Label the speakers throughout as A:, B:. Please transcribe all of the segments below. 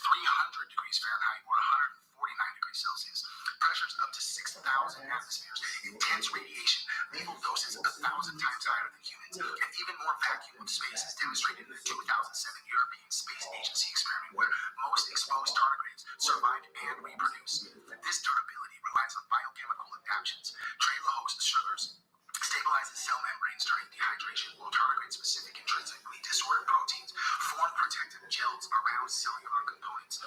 A: 300 degrees Fahrenheit or 149 degrees Celsius. Pressures up to 6,000 atmospheres. Intense radiation, lethal doses 1,000 times higher than humans. And even more vacuum of space is demonstrated in the 2007 European Space Agency experiment where most exposed tardigrades survived and reproduced. This durability relies on biochemical adaptations. Trehalose sugars stabilizes cell membranes during dehydration, while tardigrade-specific intrinsically disordered proteins form protective gels around cellular components.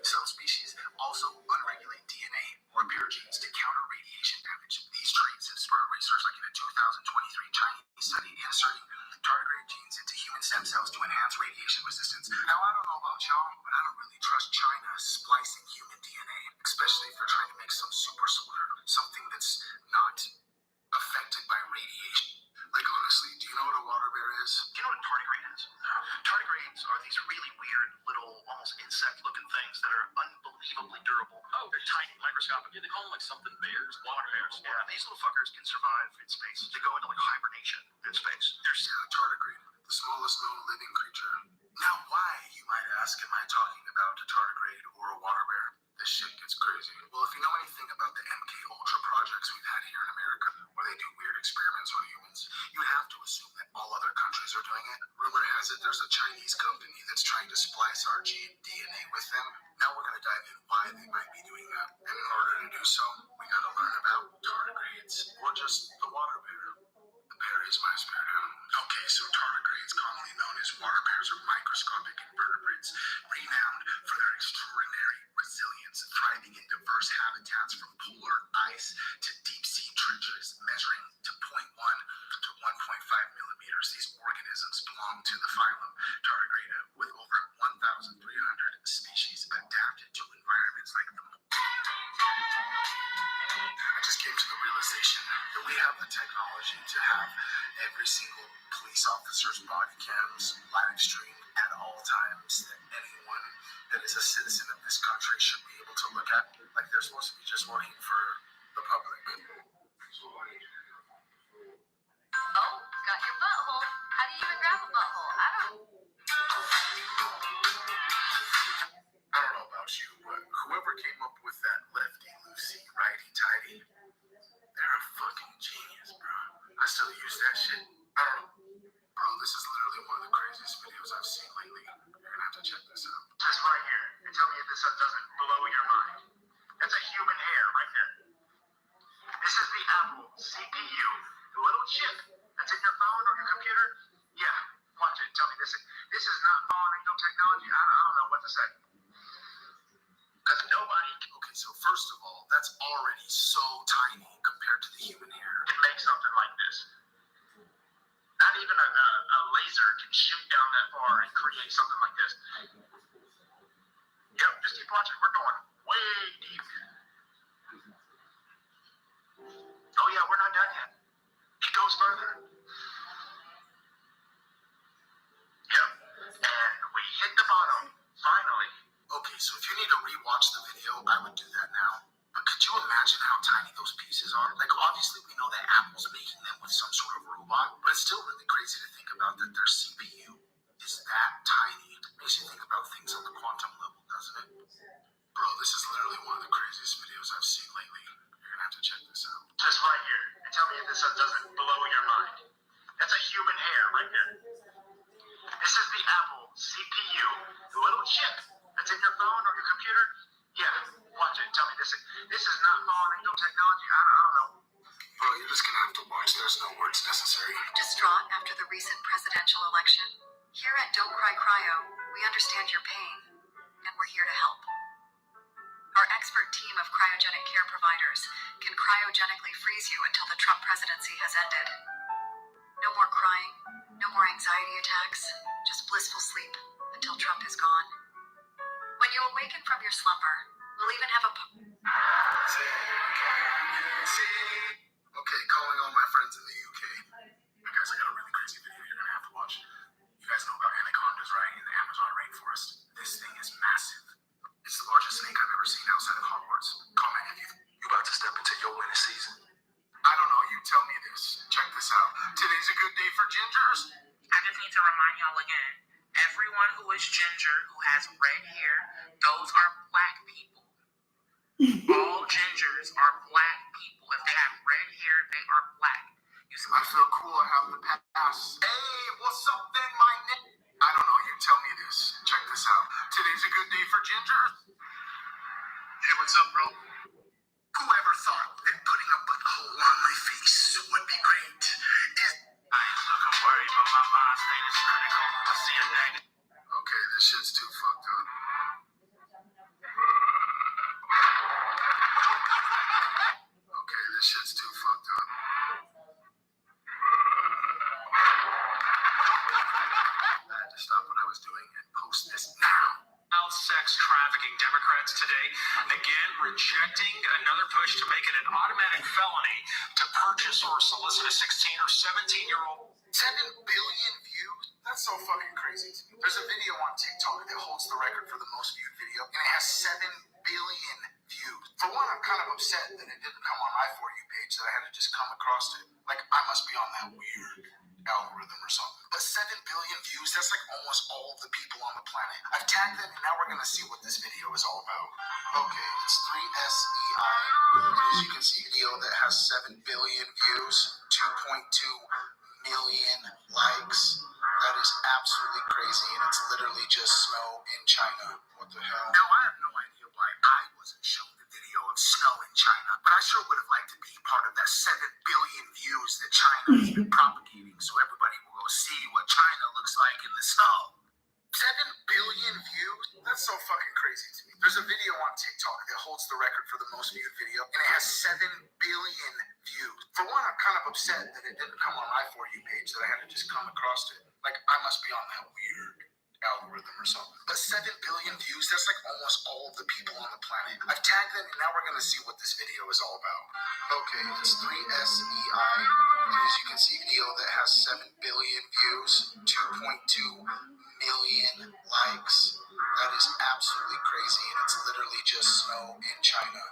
A: Some species also unregulate DNA or repair genes to counter radiation damage. These traits have spurred research like in a 2023 Chinese study inserting tardigrade genes into human stem cells to enhance radiation resistance. Now, I don't know about y'all, but I don't really trust China splicing human DNA, especially if they're trying to make some super soldier, something that's not affected by radiation. Like, honestly, do you know what a water bear is?
B: Do you know what a tardigrade is? Tardigrades are these really weird little, almost insect-looking things that are unbelievably durable. Oh, they're tiny, microscopic.
C: Yeah, they call them like something bears, water bears.
B: Yeah, these little fuckers can survive in space. They go into like hibernation in space.
A: There's a tardigrade, the smallest known living creature. Now, why, you might ask, am I talking about a tardigrade or a water bear? This shit gets crazy. Well, if you know anything about the MK Ultra projects we've had here in America, where they do weird experiments on humans, you would have to assume that all other countries are doing it. Rumor has it there's a Chinese company that's trying to splice our DNA with them. Now we're going to dive in why they might be doing that. And in order to do so, we got to learn about tardigrades, or just the water bear. The bear is my spirit animal. Okay, so tardigrades, commonly known as water bears, are microscopic invertebrates renowned for their extraordinary resilience, thriving in diverse habitats from polar ice to deep sea trenches, measuring to 0.1 to 1.5 millimeters. These organisms belong to the phylum Tardigrada, with over 1,300 species adapted to environments like the I just came to the realization that we have the technology to have every single police officer's body cams live stream at all times, that anyone that is a citizen of this country should be able to look at, like they're supposed to be just working for the public.
D: Oh, got your butthole. How do you even grab a butthole? I
A: don't know about you, but whoever came up with that lefty loosey, righty tighty, they're a fucking genius, bro. I still use that shit. I don't know. Bro, this is literally one of the craziest videos I've seen lately. You're gonna have to check this out.
B: Just right here. And tell me if this doesn't blow your mind. That's a human hair right there. This is the Apple CPU, the little chip that's in your phone or your computer. Yeah, watch it. Tell me this is not falling into technology. I don't know what to say. Because nobody
A: Okay, so first of all, that's already so tiny compared to the human hair.
B: can make something like this. Not even a laser can shoot down that far and create something like this. Yep, just keep watching. We're going way deep. Oh yeah, we're not done yet. It goes further. Yep, and we hit the bottom, finally.
A: Okay, so if you need to rewatch the video, I would do that now. But could you imagine how tiny those pieces are? Like, obviously we know that Apple's making them with some sort of robot, but it's still really crazy to think about that their CPU is that tiny. It makes you think about things on the quantum level, doesn't it? Bro, this is literally one of the craziest videos I've seen lately. You're gonna have to check this out.
B: Just right here. And tell me if this doesn't blow your mind. That's a human hair right there. This is the Apple CPU, the little chip that's in your phone or your computer. Yeah, watch it. Tell me this is not falling into technology. I don't know.
A: Bro, you're just gonna have to watch. There's no words necessary.
E: Distraught after the recent presidential election? Here at Don't Cry Cryo, we understand your pain, and we're here to help. Our expert team of cryogenic care providers can cryogenically freeze you until the Trump presidency has ended. No more crying, no more anxiety attacks, just blissful sleep until Trump is gone. When you awaken from your slumber, we'll even have a...
A: Okay, calling all my friends in the UK. Guys, I got a really crazy video you're gonna have to watch. You guys know about anacondas, right? In the Amazon rainforest. This thing is massive. It's the largest snake I've ever seen outside of Hogwarts. Comment if you about to step into your winter season. I don't know, you tell me this. Check this out. Today's a good day for gingers.
F: I just need to remind y'all again,
A: Everyone who is ginger, who has red hair, those are black people. All gingers are black people. If they have red hair, they are black. I feel cool. I have the pass. Hey, what's up then, my nigga? I don't know. You tell me this. Check this out. Today's a good day for gingers. Hey, what's up, bro? Whoever thought that putting a butthole on my face would be great? Look, I'm worried about my mind state is critical. I see a negative. Okay, this shit's too fucked up. Okay, this shit's too fucked up. I had to stop what I was doing and post this now.
C: Sex trafficking Democrats today again rejecting another push to make it an automatic felony to purchase or solicit a 16 or 17-year-old.
A: 7 billion views? That's so fucking crazy to me. There's a video on TikTok that holds the record for the most viewed video, and it has 7 billion views. For one, I'm kind of upset that it didn't come on my For You page, that I had to just come across it. Like, I must be on that weird algorithm or something. But 7 billion views, that's like almost all of the people on the planet. I've tagged them, and now we're gonna see what this video is all about. Okay, it's 3SEI, and as you can see, video that has 7 billion views, 2.2 million likes. That is absolutely crazy, and it's literally just snow in China. What the hell? Now, I have no idea why I wasn't shown the video of snow in China, but I sure would have liked to be part of that 7 billion views that China has been propagating, so everybody will go see what China looks like in the snow. 7 billion views? That's so fucking crazy to me. There's a video on TikTok that holds the record for the most viewed video, and it has 7 billion views. For one, I'm kind of upset that it didn't come on my For You page, that I had to just come across it. Like, I must be on that weird algorithm or something. But 7 billion views, that's like almost all of the people on the planet. I've tagged them, and now we're gonna see what this video is all about. Okay, it's 3SEI, and as you can see, video that has 7 billion views, 2.2 million likes. That is absolutely crazy, and it's literally just snow in China.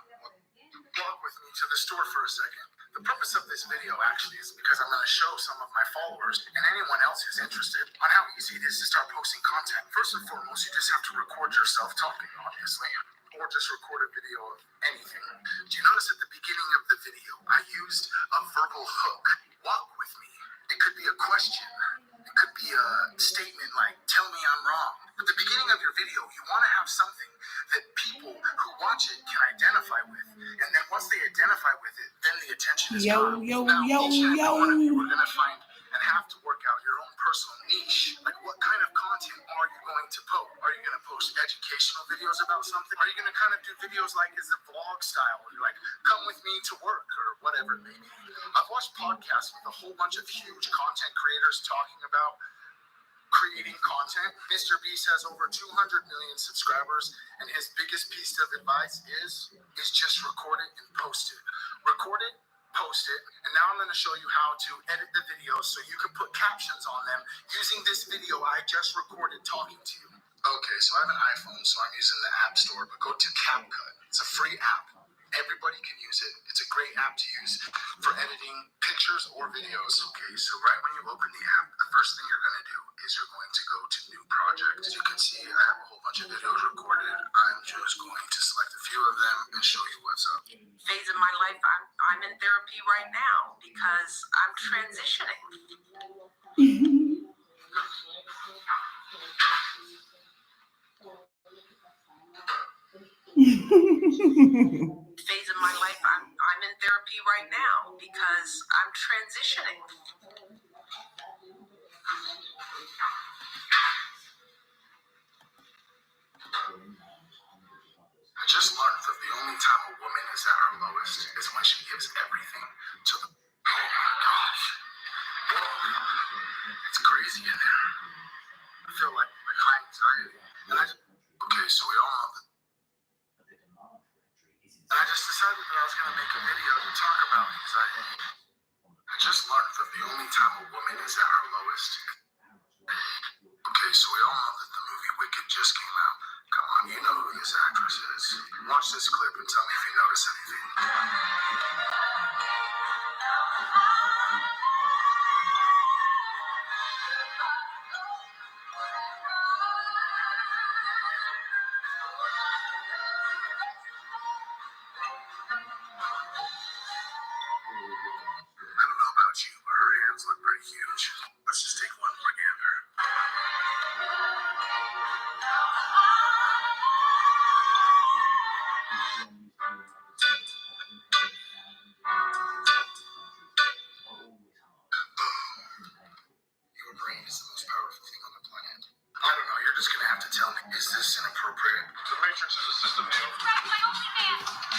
A: Walk with me to the store for a second. The purpose of this video actually is because I'm going to show some of my followers and anyone else who's interested on how easy it is to start posting content. First and foremost, you just have to record yourself talking, obviously, or just record a video of anything. Do you notice at the beginning of the video, I used a verbal hook? Walk with me. It could be a question. It could be a statement like, tell me I'm wrong. At the beginning of your video, you want to have something that people who watch it can identify with. And then once they identify with it, then the attention is gone. Now, each and every one of you are going to find and have to work out your own personal niche. Like, what kind of content are you going to post? Are you going to post educational videos about something? Are you going to kind of do videos like as a vlog style, where you're like, come with me to work, or whatever it may be? I've watched podcasts with a whole bunch of huge content creators talking about creating content. Mr. Beast has over 200 million subscribers, and his biggest piece of advice is just record it and post it. Record it, post it, and now I'm going to show you how to edit the videos so you can put captions on them using this video I just recorded talking to you. Okay, so I have an iPhone, so I'm using the App Store, but go to CapCut. It's a free app. Everybody can use it. It's a great app to use for editing pictures or videos. Okay, so right when you open the app, the first thing you're going to do is you're going to go to New Project. As you can see, I have a whole bunch of videos recorded. I'm just going to select a few of them and show you what's up.
F: Phase in my life, I'm in therapy right now because I'm transitioning. Phase in my life, I'm in therapy right now because I'm transitioning.
A: I just learned that the only time a woman is at her lowest is when she gives everything to the... Oh my gosh. It's crazy in there. I feel like high anxiety. And okay, so we all know that. And I just decided that I was going to make a video to talk about anxiety. I just learned that the only time a woman is at her lowest. Okay, so we all know that the movie Wicked just came out. Come on, you know who this actress is. Watch this clip and tell me if you notice anything.
B: Matrix is a system, Neo.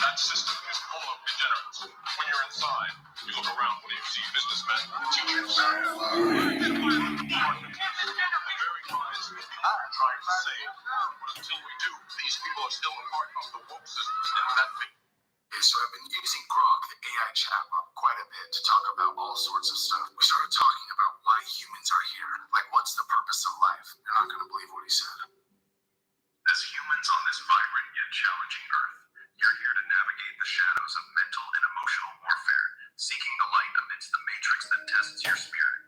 B: That system is full of degenerates. When you're inside, you look around. What do you see? Businessmen, teachers, the very minds we are trying to save. But until we do, these people are still a part of the woke system, and that makes.
A: Okay, so I've been using Grok, the AI chatbot, quite a bit to talk about all sorts of stuff. We started talking about why humans are here. Like, what's the purpose of life? You're not going to believe what he said.
B: As humans on this vibrant yet challenging Earth, you're here to navigate the shadows of mental and emotional warfare, seeking the light amidst the matrix that tests your spirit.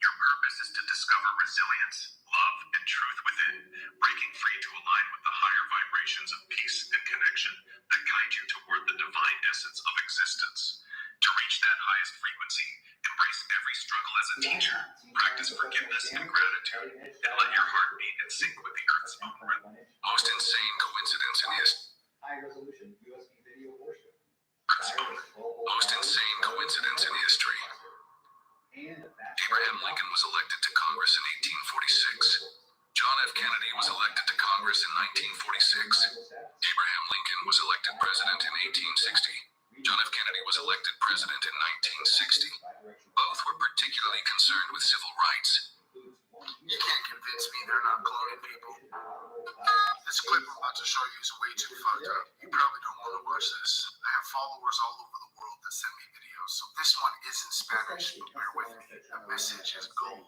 B: Your purpose is to discover resilience, love, and truth within, breaking free to align with the higher vibrations of peace and connection that guide you toward the divine essence of existence. To reach that highest frequency, embrace every struggle as a teacher, practice forgiveness and gratitude, and let your heart beat in sync with the Earth's own rhythm.
A: Most insane coincidence in history.
G: High resolution USB video worship.
A: Most insane coincidence in history. Abraham Lincoln was elected to Congress in 1846. John F. Kennedy was elected to Congress in 1946. Abraham Lincoln was elected president in 1860. John F. Kennedy was elected president in 1960. Both were particularly concerned with civil rights. You can't convince me they're not cloning people. This clip I'm about to show you is way too fucked up. You probably don't want to watch this. I have followers all over the world that send me videos, so this one is in Spanish, but bear with me. The message is gold.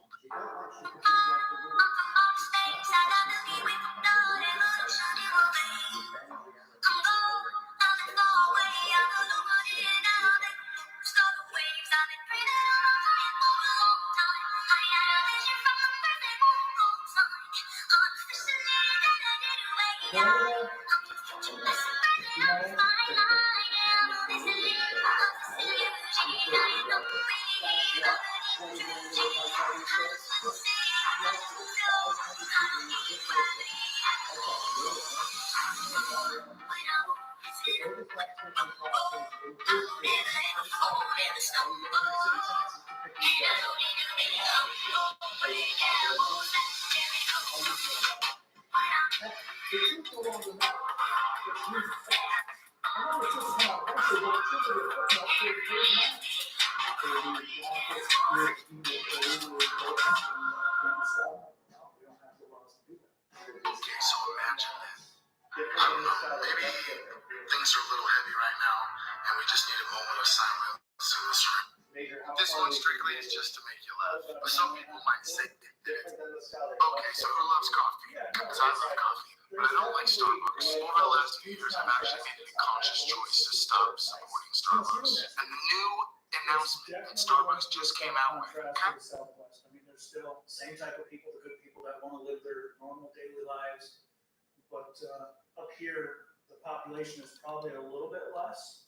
A: Okay, so imagine that. I don't know, maybe things are a little heavy right now, and we just need a moment of silence in this room. This one strictly is just to make you laugh, but some people might say that it's... Okay, so who loves coffee? Because I love coffee, but I don't like Starbucks. Over the last few years, I've actually made a conscious choice to stop supporting Starbucks. And the new announcement that Starbucks just came out with, okay?
G: I mean, there's still the same type of people, the good people that want to live their normal daily lives. But up here, the population is probably a little bit less.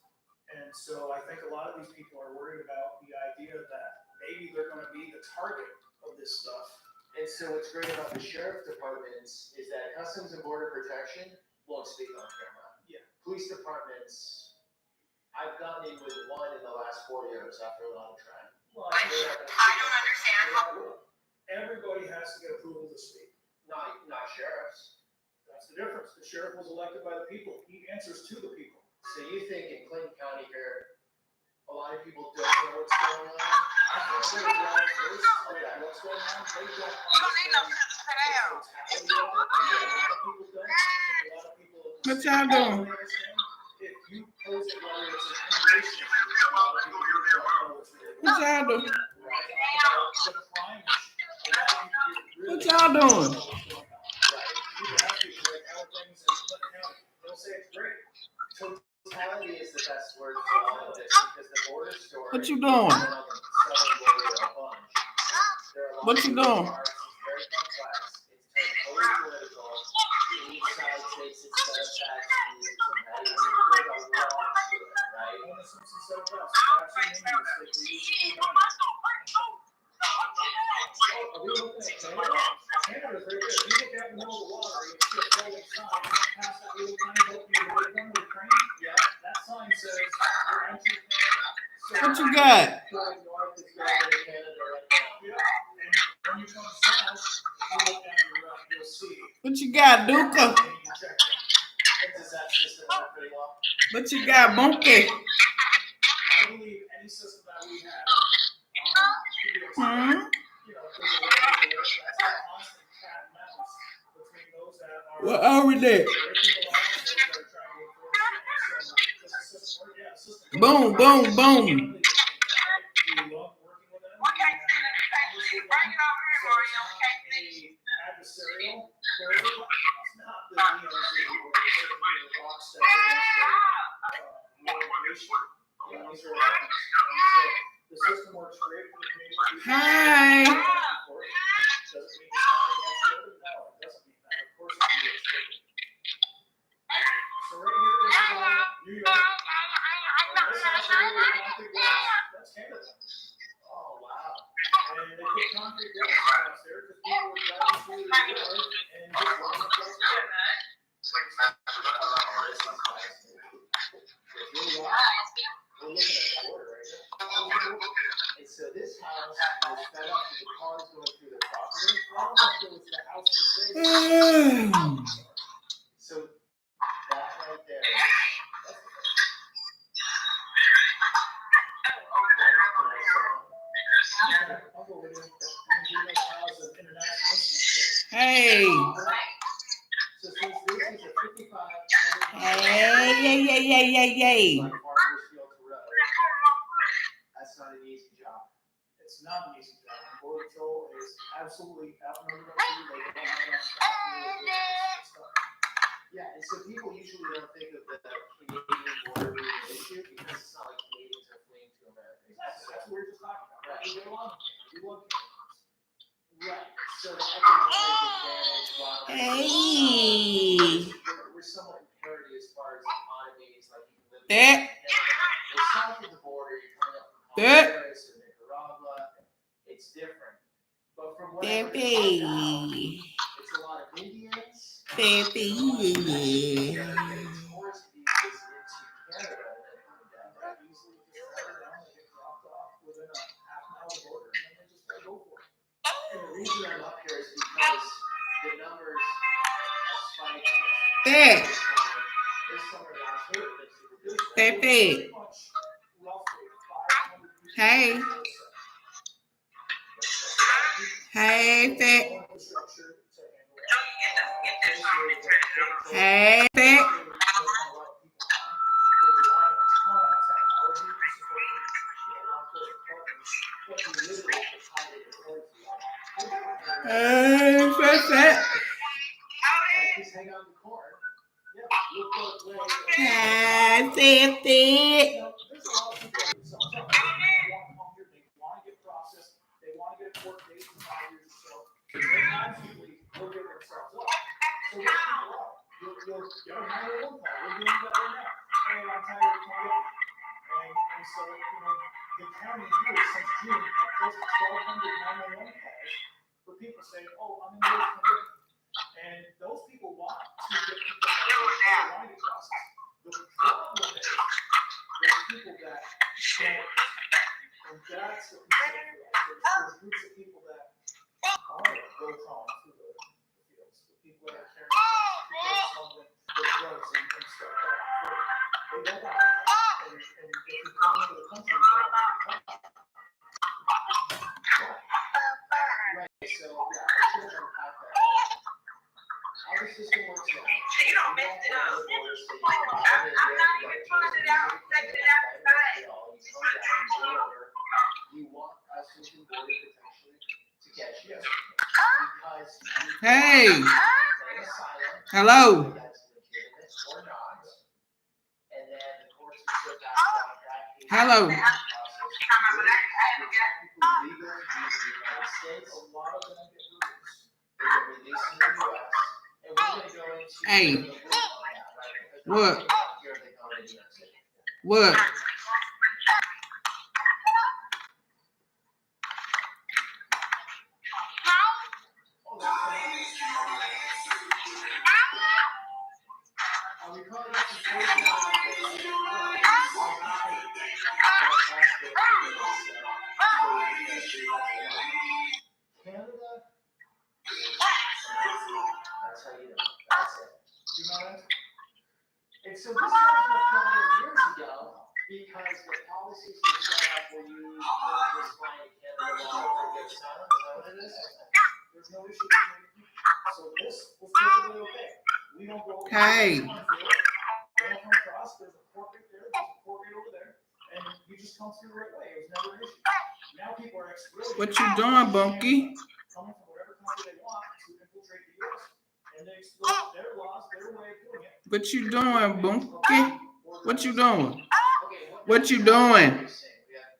G: And so I think a lot of these people are worried about the idea that maybe they're going to be the target of this stuff.
H: And so what's great about the sheriff departments is that Customs and Border Protection won't speak on camera.
G: Yeah.
H: Police departments, I've gotten in with one in the last 4 years after a long trying.
G: Well,
F: I don't understand how.
G: everybody has to get approval to speak.
H: Not sheriffs.
G: That's the difference. The sheriff was elected by the people. He answers to the people.
H: So you think in Clinton County here, a lot of people don't know what's going on?
G: I think they're well versed in what's going on. They don't.
F: You don't need no sense to sit down.
I: What y'all doing?
G: If you pose it whether it's an immigration issue, a lot of people don't know what's going on.
I: What y'all doing?
G: The crime issue, a lot of people get really.
I: What y'all doing?
G: You have people like how things in Clinton County. They'll say it's great.
H: Totality is the best word for all of this because the border story.
I: What you doing? What you doing?
H: It's very complex. It's totally political. Each side takes its set of facts and uses them, right? I mean, there's a lot to it, right?
G: Are we looking at Canada? Canada's very good. If you look out in the middle of the water, you see a floating sign, past that little tiny boat near the right corner of the crane, yeah, that sign says, we're entering Canada.
I: What you got?
H: Going north is going to Canada right now.
G: Yeah, and when you come south, if you look down your left, you'll see.
I: What you got, Duca?
G: And you check it. And
H: law.
I: What you got, monkey?
G: I believe any system that we have should be
I: Hmm?
G: exploited. You know, if there's a way to do it, that's a constant cat and mouse between those that are
I: What are we there?
G: breaking the law and those that are trying to enforce it. So does the system work? Yeah, the system works.
I: Boom, boom, boom.
G: We love working with them. We have commerce with them. So it's not a adversarial barrier. It's not the DMZ or the rock steps against the regulation. You know, these are our friends. And so the system works great for the community.
I: Hi.
G: Doesn't mean it's not being exploited. No, it doesn't mean that. Of course it's being exploited. So right here, this is New York. This actually is concrete walls. That's Canada.
H: Oh, wow.
G: And they put concrete walls across there because people were driving through the yard and just running across the road.
B: It's like
H: It's really wild. We're looking at the border right here. And so this house was fed up with the cars going through the property. I don't know if it was the house per se. So that right there. That's the thing. I'll go with it. This house is international institute.
I: Hey.
H: So since this is a 55.
I: Hey.
H: Like Farmers Field Road, that's not an easy job.
G: It's not an easy job. Border Patrol is absolutely outnumbered up here. They don't have enough staff to do this stuff.
H: Yeah, and so people usually don't think of the Canadian border being an issue because it's not like Canadians are fleeing to America.
G: Exactly. That's what we're just talking about.
H: Right.
G: We get along. We love Canadians.
H: Right. So the economic advantage, while
I: Hey.
H: we're somewhat in parity as far as economies, like you can live
I: That.
H: in Canada. But south of the border, you're coming up from
I: That.
H: Honduras or Nicaragua, it's different. But from what I understand now,
I: Baby.
H: it's a lot of Indians.
I: Baby.
H: Getting tourist visas into Canada and then coming down there.
G: That easily just travel down. They get dropped off within a half mile of the border, and then they just gotta go for it.
H: And the reason I'm up here is because the numbers have spiked
I: That.
H: this summer last year.
I: Baby.
G: Pretty much roughly 500 people.
I: Hey. Hey, Fat.
G: Infrastructure to handle it.
I: Hey, Fat. Hey, Fat.
H: Just hang on the corn. Yeah, look both ways.
I: Hi, Fat.
G: There's a lot of people that want to come here, they want to get processed, they want to get a court date in 5 years or so. They absolutely will give themselves up. So what people are, you'll get a 911 call, we're doing that right now. Hey, I'm tired of coming up. And so, you know, the county here since June had close to 1,200 911 calls for people saying, oh, I'm in the woods, come get me. And those people want to get people that want to get processed. The problem is, there's people that don't. And that's what we say for us. There's groups of people that are go crawling through the fields. The people that are carrying stuff, people that are smuggling the drugs and stuff like that. They don't want to come. And if you come into the country, you don't want to come.
H: Right, so yeah, I should have unpacked that. How the system works now.
F: You don't mess it up.
H: I'm not even trying it out. Taking it outside. You want Customs and Border Protection to catch you. Because you
I: Hey.
H: claim asylum.
I: Hello.
H: That's legitimate or not. And then the courts will sit back down that case.
I: Hello.
H: You're technically legal to be in the United States.
G: A lot of them get released.
H: They get released in the US. And we're gonna go into
I: Hey.
H: the loop on that, right? Because
I: What?
H: here they go to New York City.
I: What?
H: Are we calling this a Canada? That's how you know. That's it.
G: Do you know that? It's
H: so this was a problem years ago because the policies were set up where you just find Canada law or get silent. Is that what it is? There's no issue between the people. So this was perfectly okay. We don't go.
I: Hey.
H: We don't come across. There's a court right there. There's a court right over there, and you just come through the right way. It was never an issue. Now people are really
I: What you doing, Bunky?
H: coming from whatever country they want to infiltrate the U.S. and they exploit their laws, their way of doing it.
I: What you doing, Bunky? What you doing?
H: Okay,
I: What you doing?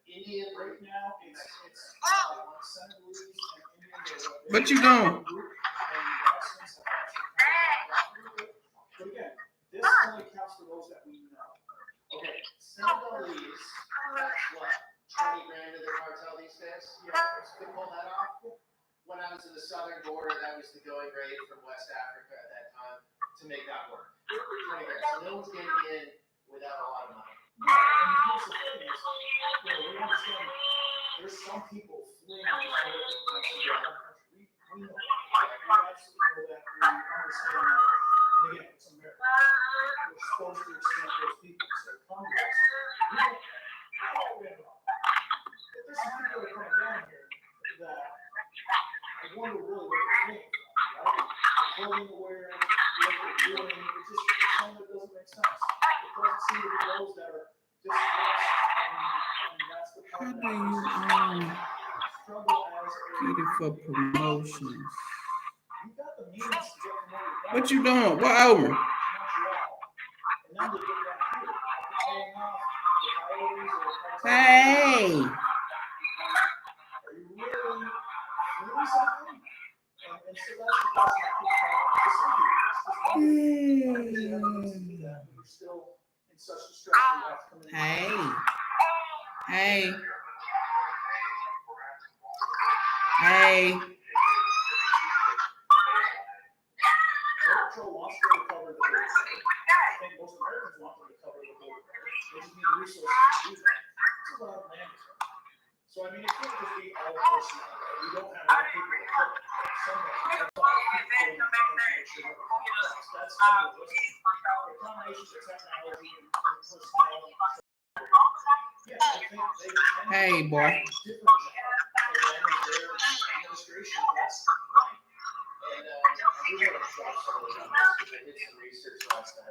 H: Indian right now, it's Senegalese and Indian.
I: What you doing?
H: But again, this only counts for those that we know. Okay, Senegalese, that's what, 20 grand to the cartel these days? Yeah, to pull that off. When I was in the southern border, that was the going rate from West Africa at that time to make that work. 20 grand. So no one's getting in without a lot of money. Yeah, and here's the thing is, we understand there's some people fleeing the country. We know that. We absolutely know that. We understand that. And again, it's America. We're supposed to accept those people. So come to us. We don't have a but there's some people that are coming down here that I wonder really what they're thinking, right? The clothing they're wearing, what they're doing, it just kind of doesn't make sense. It doesn't seem to be those that are distressed, and that's the part
I: How
H: that
I: do you
H: struggle as a
I: get it for promotions?
H: you got the means to get promoted.
I: What you doing? What over?
H: Montreal. And then they get down here, paying off the Coyotes or the Cartel.
I: Hey.
H: Are you really something? And so that's the question I keep trying to say here. It's just wondering, that you're still in such distress that you have to come in.
I: Hey. Hey.
H: Border Patrol wants to recover the border. I think most Americans want to recover the border. They just need the resources to do that. It's a lot of land. So I mean, it can't just be all personnel. Right? We don't have enough people to cook. Somebody. That's why people make sure that we're fixed. That's unrealistic. The combination of technology and personnel. Yeah, I think they can
I: Hey, boy.
H: different jobs. And their administration, that's right. And we want to drop some of those numbers because I did some research last night.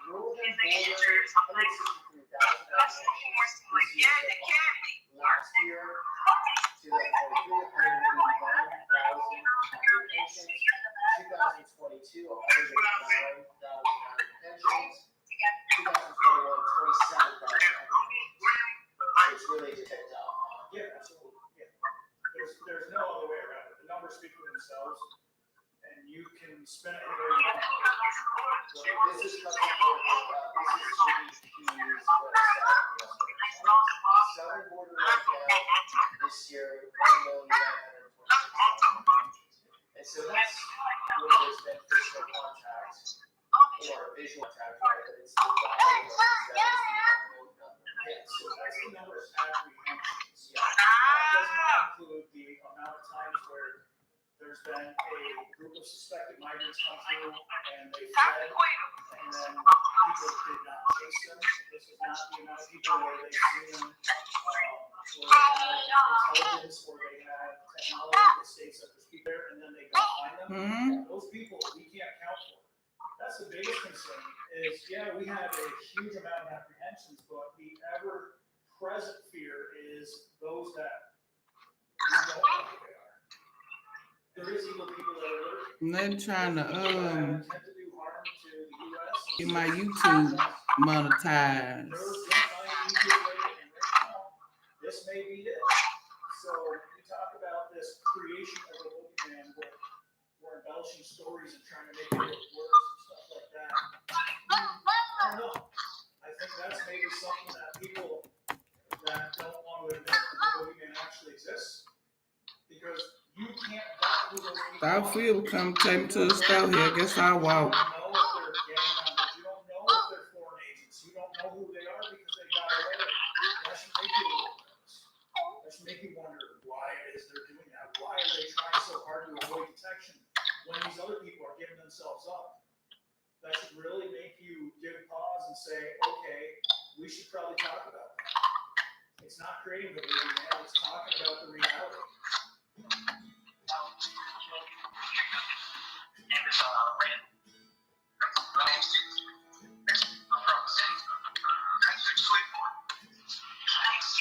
H: Rural and border, 163,000 last year, 2023, 181,000 applications, 2022, 109,000 applications, 2021, 27,000 It's really ticked up. Yeah, absolutely. Yeah. There's no other way around it. The numbers speak for themselves, and you can spin it where you want. This is CBP's website. Southern border right now this year, 1,926,000. And so that's where there's been physical contact or visual contact, right? But it's the yeah, so that's the number of apprehensions. Yeah, that does not include the amount of times where there's been a group of suspected migrants come through and they fled, and then people did not chase them. This is not the amount of people where they see them, or they have intelligence, or they have technology that states that there's people there, and then they don't find them.
I: Mm-hmm.
H: Those people we can't account for. That's the biggest concern is, yeah, we have a huge amount of apprehensions, but the ever-present fear is those that we don't know who they are. There is evil people that are lurking.
I: They're trying to
H: Intent to do harm to the U.S.
I: get my YouTube monetized.
H: There's one easier way, and right now, this may be it. So we talk about this creation of a boogeyman where we're embellishing stories and trying to make it look worse and stuff like that. I don't know. I think that's maybe something that people that don't want to admit that the boogeyman actually exists, because you can't vet who those people
I: I
H: are.
I: feel come take me to the store here. I guess I'll walk.
H: You don't know if they're gang members. You don't know if they're foreign agents. You don't know who they are because they got away. That should make you a little nervous. That should make you wonder why it is they're doing that. Why are they trying so hard to avoid detection when these other people are giving themselves up? That should really
G: say, okay, we should probably talk about that. It's not creating the boogeyman, it's talking about the reality.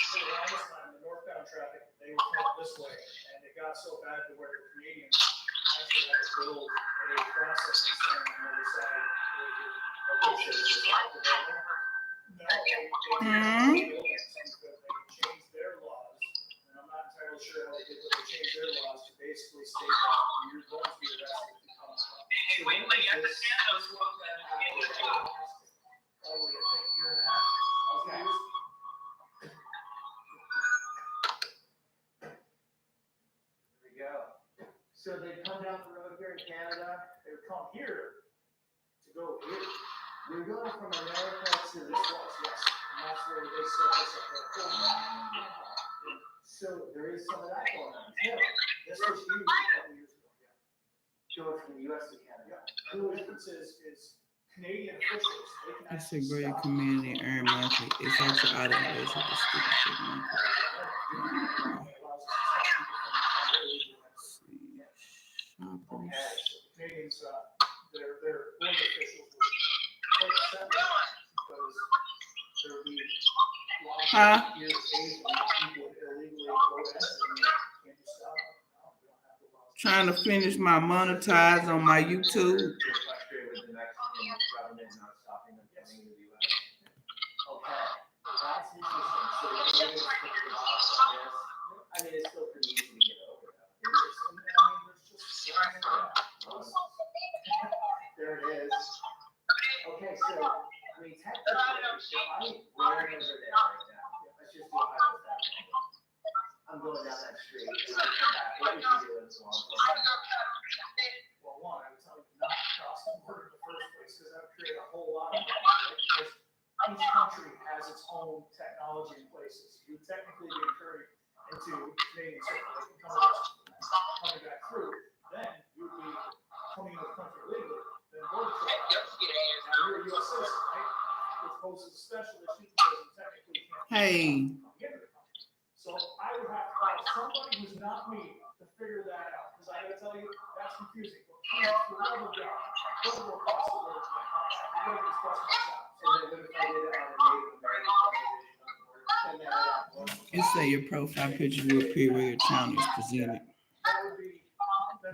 G: So the last time, the northbound traffic, they were headed this way, and it got so bad to where the Canadians actually had to build a processing center on the other side.
H: Okay, so it's like the building.
G: No, they changed their laws, and I'm not entirely sure how they did, but they changed their laws to basically state that you're going to be arrested if you come up. So when was this? This one that happened, probably, I think, year and a half.
H: Okay. Here we go. So they come down the road here in Canada.
G: They would come here to go here.
H: You're going from America to this was,
G: Yes, and that's where they set this up there.
H: so there is some of that going on.
G: Yeah, this was huge a couple years ago, yeah.
H: Going from the US to Canada.
G: The difference is Canadian officials, they can
I: It's
G: actually
I: a great
G: stop.
I: community earn monthly. It's actually out of the stupid shit monthly.
G: Allows us to stop people from illegal activity.
I: Shoppers.
G: Canadians, their border officials will take a step back because there will be laws
I: Huh?
G: here occasionally people illegally go in and can't you stop them? No, we don't have the laws.
I: Trying to finish my monetize on my YouTube.
H: You're frustrated with the Mexican government not stopping them coming to the US. Okay, that's interesting. So the Canadians took the box on this. I mean, it's still pretty easy to get over that.
G: It is, and I mean, there's just,
H: There it is. Okay, so, I mean, technically, if I ran over there right now, let's just do a hypothetical. I'm going down that street and I come back, what would you do in this law enforcement?
G: well, one, I would tell you not to cross the border in the first place, because that would create a whole lot of problems, right? Because each country has its own technology in places. You would technically be incurring into Canadian circle, they can come coming back through, then you would be coming into the country legally, then border patrol. Now, you're a US citizen, right? Which poses a special issue because you technically can't
I: Hey.
G: come into the country. So I would have to find somebody who's not me to figure that out, because I gotta tell you, that's confusing. The rubber job, don't go across the border to my house. You're gonna be stressed out.
H: And then what if I did it on a Native American reservation on the border? Send that out.
I: It say your profile picture will appear where your channel is presented.
G: That would be.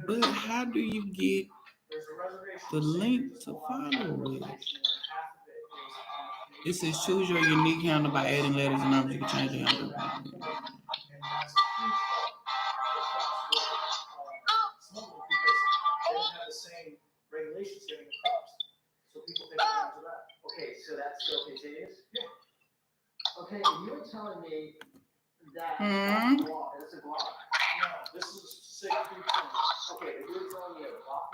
I: But how do you get
G: There's a reservation.
I: the link to follow it? It says choose your unique handle by adding letters and numbers. You can change your handle.
G: And that's a huge problem. Smuggling, because they don't have the same regulations getting across. So people take advantage of that.
H: Okay, so that still continues?
G: Yeah.
H: Okay, and you were telling me that
I: Hmm?
H: Glock, it's a Glock.
G: No, this is safety.
H: Okay, but you were telling me a Glock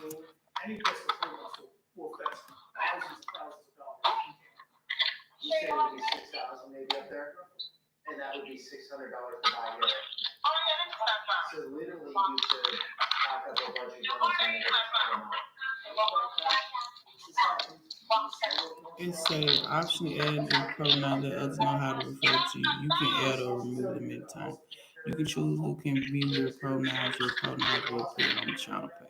H: 19.
G: Any pistol pretty much will fetch thousands of dollars.
H: You said it would be 6,000 maybe up there, and that would be $600 to buy here. So literally, you could pack up a bunch of guns and then
I: It says option add your pronoun that others know how to refer to you. You can add or remove them anytime. You can choose who can view your pronouns. Your pronouns will appear on the channel page.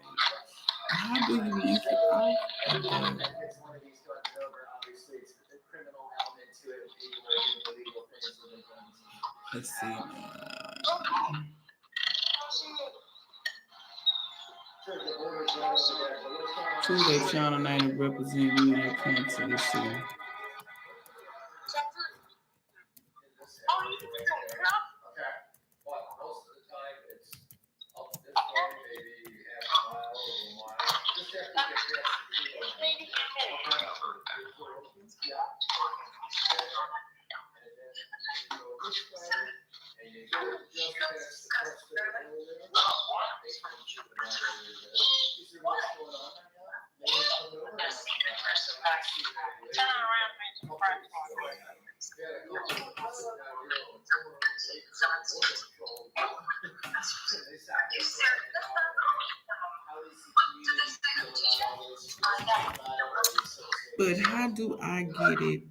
I: How do you link it off?
H: It's one of these guns over. Obviously, it's a criminal element to it. People are doing illegal things with their guns.
I: Let's see.
H: Sure, the border's right over there, but what's going on?
I: Choose a channel name to represent you and your country. Let's see.
H: Okay. Well, most of the time it's up this way, maybe half a mile, a little mile. Just have to get past the field. Okay. Yeah. And then you go this way, and you go just past the crest of the hill there. They can shoot it right over there. Is there what's going on right now? Maybe it's coming over. Yeah, a couple
I: But how do I get it?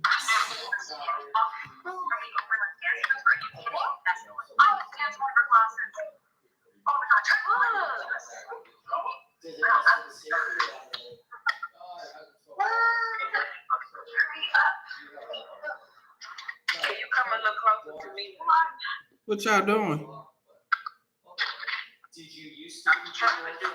H: Does it have the safety of it?
F: Can you come a little closer to me?
I: What y'all doing?
H: Did you used to
F: I'm trying to do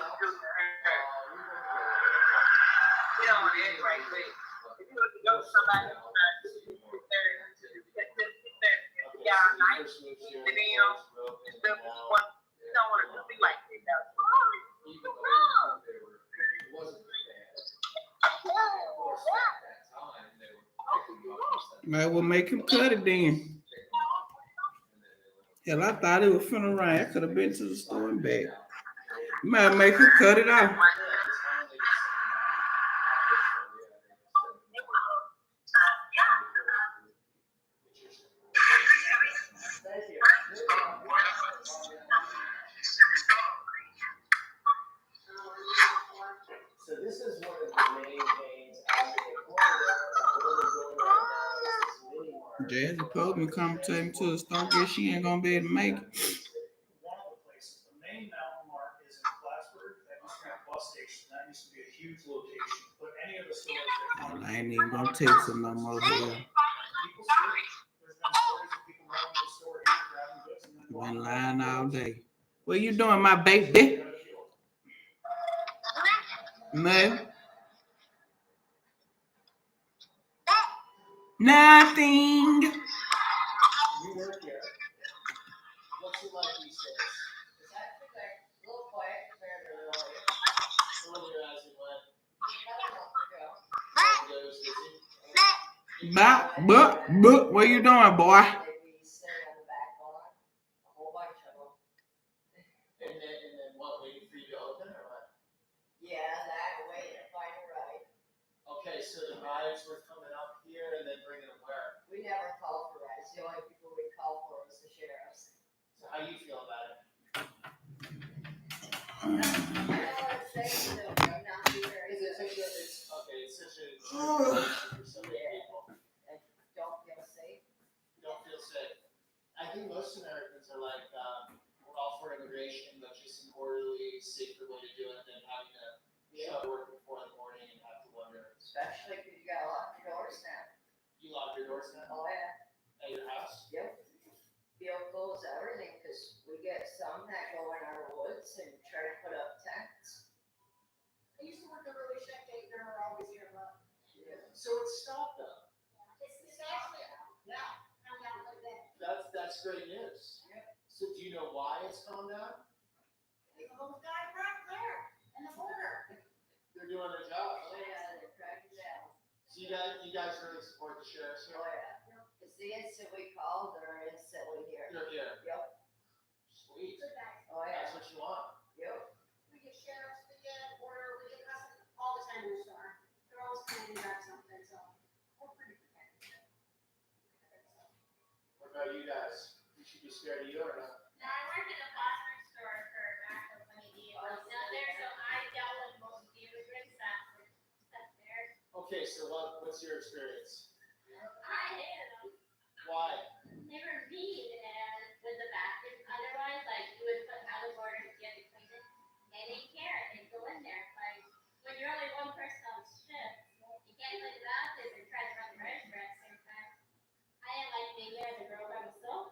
F: we don't want to end right quick. If you were to go to somebody who's not sit there, yeah, nice, and then the one you don't want it to be like that.
I: Might well make him cut it then. Hell, I thought it was finna rain. I could have been to the store and back. Might make him cut it off.
H: So this is one of the main things after the corner that we're doing right now.
I: Jazzy supposed to be commentating to the store. Guess she ain't gonna be able to make it.
G: One of the places, the main Mountain Mart is in Plattsburgh. That used to be a bus station. That used to be a huge location. But any of the stores that come,
I: I ain't even gonna text her no more here.
G: people sleep. There's been stories of people going to the store here, grabbing goods, and then
I: Been
G: walking
I: lying all day. What you doing, my baby? Man. Nothing.
H: You work here. What's it like these days?
J: It's actually like a little quiet compared to earlier.
H: Earlier as in when?
J: About a month ago.
H: It was busy.
I: What you doing, boy?
J: They'd be sitting on the back lawn, a whole bunch of them.
H: And then what, waiting for you to open or what?
J: Yeah, that way to find a ride.
H: Okay, so the rides were coming up here and then bringing them where?
J: We never called for rides. The only people we called for was the sheriffs.
H: So how you feel about it?
J: I don't want to say so, but I'm not very
H: Is it
J: good.
H: such a, it's such a situation for so many people.
J: I don't feel safe.
H: You don't feel safe. I think most Americans are like, we're all for immigration, but just an orderly, safer way to do it than having to show up work at 4 in the morning and have to wonder.
J: Especially because you gotta lock your doors now.
H: You lock your doors now
J: Oh, yeah.
H: at your house?
J: Yep. Vehicles, everything, because we get some that go in our woods and try to put up tents.
K: I used to work at really check they were always here, but
H: So it's stopped though.
K: it's actually, yeah, I'm down like that.
H: That's great news.
J: Yep.
H: So do you know why it's calmed down?
K: There's a little guy right there in the border.
H: They're doing their job.
J: Oh, yeah, they're cracking down.
H: So you guys really support the sheriff's
J: Oh,
H: here?
J: yeah. Because the instant we called, they're instantly here.
H: You're here.
J: Yep.
H: Sweet.
K: Good guys.
J: Oh,
H: That's
J: yeah.
H: what you want.
J: Yep.
K: We get sheriffs, we get border, we get customs all the time in the store. They're always coming to grab something, so we're pretty protected.
H: What about you guys? We should be scared of you or not?
D: Now, I work in a phosphorus store for Macro Funny Deals down there, so I dealt with most of the immigrants that were stuck there.
H: Okay, so what's your experience?
D: I hated them.
H: Why?
D: They were mean and with the bathroom. Otherwise, like, you would put out of order to get it cleaned. They didn't care. They'd go in there. Like, when you're only one person on shift, you can't clean the bathrooms and try to run the register at the same time. I didn't like being there as a girl by myself.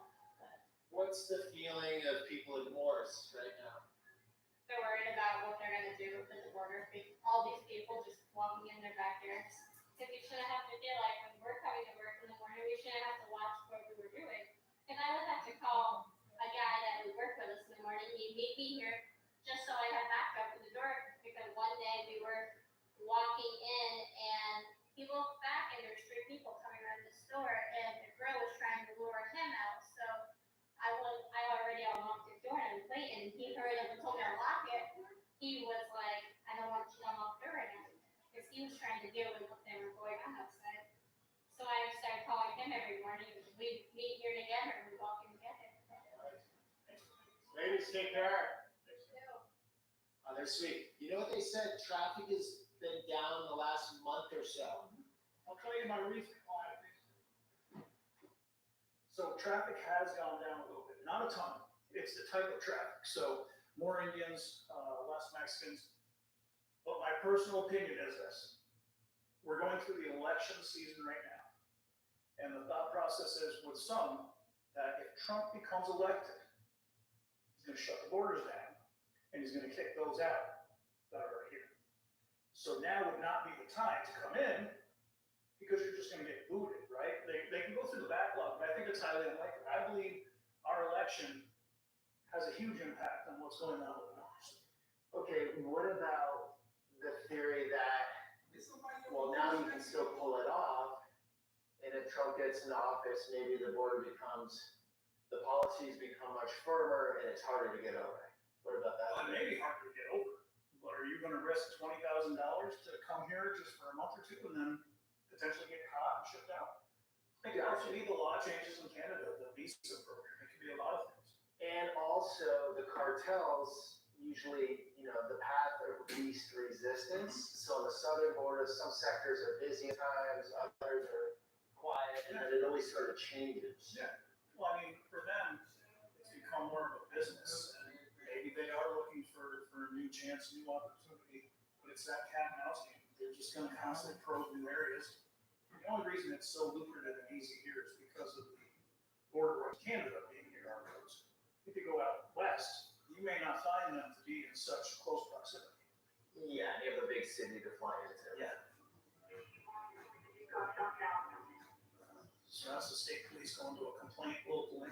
H: What's the feeling of people in Morris right now?
D: They're worried about what they're going to do with the border. All these people just walking in their backyards. Because we shouldn't have to feel like when we're coming to work in the morning, we shouldn't have to watch what we were doing. And I would have to call a guy that would work with us in the morning. He'd meet me here just so I had backup in the door. Because one day we were walking in and he looked back and there were 3 people coming around the store and the girl was trying to lure him out. So I already unlocked the door and I was waiting and he hurried up and told me to lock it. He was like, I don't want you to unlock the door right now. Because he was trying to deal with what they were going on outside. So I started calling him every morning. We'd meet here together and we'd walk in together.
H: Ladies, take care. Oh, they're sweet. You know what they said? Traffic has been down the last month or so.
G: I'll tell you my reason why. So traffic has gone down a little bit, not a ton. It's the type of traffic. So more Indians, less Mexicans. But my personal opinion is this. We're going through the election season right now. And the thought process is with some that if Trump becomes elected, he's going to shut the borders down and he's going to kick those out that are here. So now would not be the time to come in because you're just going to get booted, right? They can go through the backlog, but I think it's highly unlikely. I believe our election has a huge impact on what's going on with the numbers.
H: Okay, what about the theory that, well, now you can still pull it off, and if Trump gets in office, maybe the border the policies become much firmer and it's harder to get over. What about that?
G: Well, it may be harder to get over, but are you going to risk $20,000 to come here just for a month or two and then potentially get caught and shipped out? I think it also need the law changes in Canada, the visa program. It could be a lot of things.
H: And also the cartels, usually, the path of least resistance. So on the southern border, some sectors are busy at times, others are quiet, and then it always sort of changes.
G: Yeah. Well, I mean, for them, it's become more of a business, and maybe they are looking for a new chance, new opportunity, but it's that cat and mouse game. They're just gonna constantly probe new areas. The only reason it's so lucrative and easy here is because of the border of Canada being near our roads. If you go out west, you may not find them to be in such close proximity.
H: Yeah, you have a big city to fly into.
G: Yeah. So that's the state police going to a complaint locally.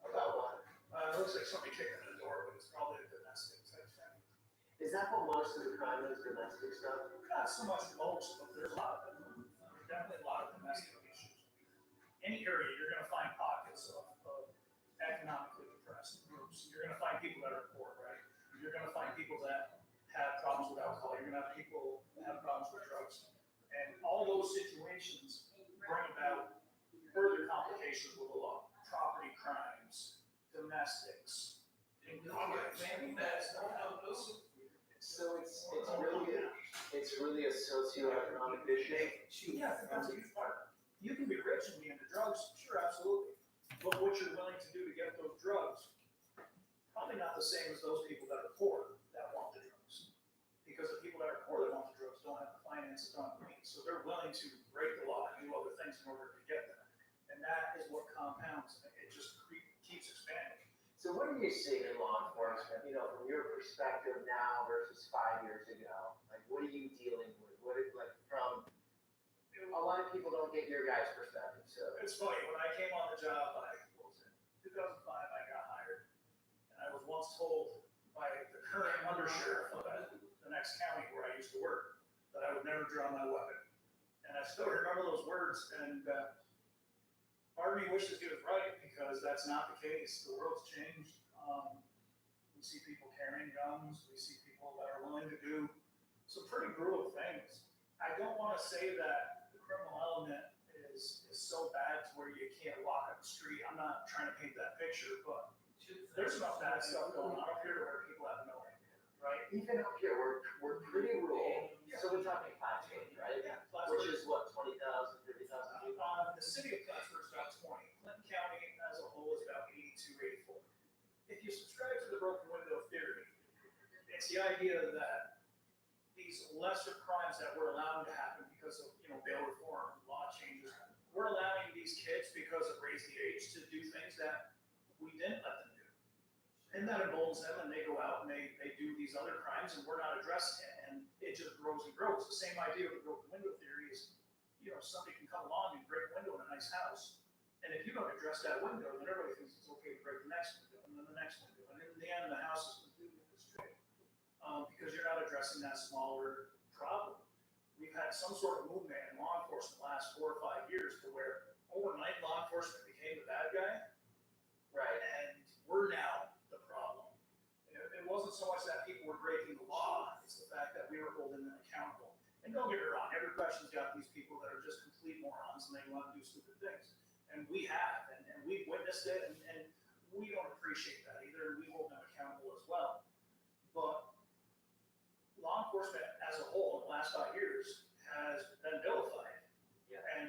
H: About what?
G: It looks like somebody kicked in the door, but it's probably a domestic type thing.
H: Is that what most of the crime is, domestic stuff?
G: Not so much most, but there's a lot of them. There's definitely a lot of domestic issues. Any area, you're gonna find pockets of economically depressed groups. You're gonna find people that are poor, right? You're gonna find people that have problems with alcohol. You're gonna have people that have problems with drugs. And all those situations bring about further complications with the law. Property crimes, domestics,
H: So it's really a socioeconomic issue.
G: Yeah, that's a huge part. You can be rich and be into drugs, sure, absolutely. But what you're willing to do to get those drugs, probably not the same as those people that are poor that want the drugs. Because the people that are poor that want the drugs don't have the finances on the means. So they're willing to break the law and do other things in order to get there. And that is what compounds, it just keeps expanding.
H: So what are you seeing in law enforcement, from your perspective now versus 5 years ago? Like, what are you dealing with? From, a lot of people don't get your guys' perspective, so.
G: It's funny, when I came on the job, 2005, I got hired. And I was once told by the current undersheriff of the next county where I used to work, that I would never draw my weapon. And I still remember those words, and part of me wishes he was right, because that's not the case. The world's changed. We see people carrying guns. We see people that are willing to do some pretty brutal things. I don't want to say that the criminal element is so bad to where you can't walk up the street. I'm not trying to paint that picture, but there's enough bad stuff going on up here to where people have no idea, right?
H: Even up here, we're pretty rural, so we're talking Plattsburgh, right?
G: Yeah,
H: Which is what, 20,000, 30,000 people?
G: The city of Plattsburgh is about 20. Clinton County as a whole is about 82, 84. If you subscribe to the broken window theory, it's the idea that these lesser crimes that we're allowing to happen because of, bail reform, law changes, we're allowing these kids because of raise the age to do things that we didn't let them do. And that emboldens them, and they go out and they do these other crimes, and we're not addressing it, and it just grows and grows. The same idea of the broken window theory is, somebody can come along and break a window in a nice house, and if you don't address that window, then everybody thinks it's okay to break the next window, and then the next window, and in the end, the house is completely destroyed. Because you're not addressing that smaller problem. We've had some sort of movement in law enforcement the last 4 or 5 years to where overnight law enforcement became the bad guy.
H: Right.
G: And we're now the problem. It wasn't so much that people were breaking the law, it's the fact that we were holding them accountable. And don't get me wrong, every question's got these people that are just complete morons and they want to do stupid things. And we have, and we've witnessed it, and we don't appreciate that either, and we hold them accountable as well. But law enforcement as a whole in the last 5 years has been vilified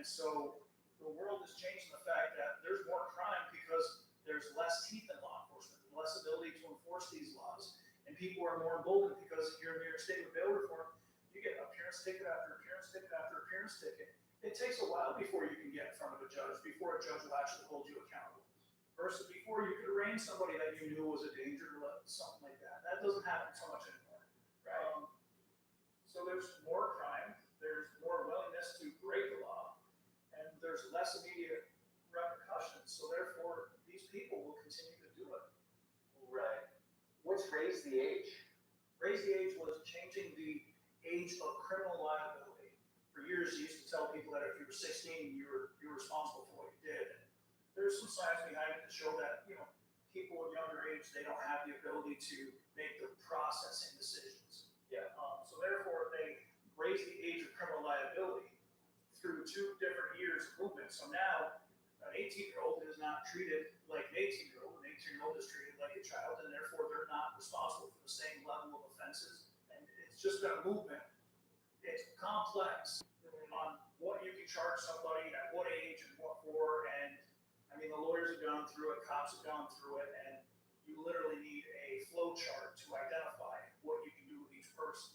G: And so the world is changing the fact that there's more crime because there's less teeth in law enforcement, less ability to enforce these laws. And people are more emboldened because here in New York State with bail reform, you get appearance ticket after appearance ticket after appearance ticket. It takes a while before you can get in front of a judge, before a judge will actually hold you accountable. Versus before you could arraign somebody that you knew was a danger, something like that. That doesn't happen so much anymore. Right. So there's more crime, there's more willingness to break the law, and there's less immediate repercussions. So therefore, these people will continue to do it.
H: Right. What's raise the age?
G: Raise the age was changing the age of criminal liability. For years, you used to tell people that if you were 16, you were responsible for what you did. And there's some science behind it to show that, people at younger age, they don't have the ability to make the processing decisions.
H: Yeah.
G: So therefore, they raise the age of criminal liability through 2 different years of movement. So now, an 18-year-old is not treated like an 18-year-old. An 18-year-old is treated like a child, and therefore they're not responsible for the same level of offenses. And it's just a movement. It's complex on what you can charge somebody at what age and what for. And I mean, the lawyers have gone through it, cops have gone through it, and you literally need a flow chart to identify what you can do with each person.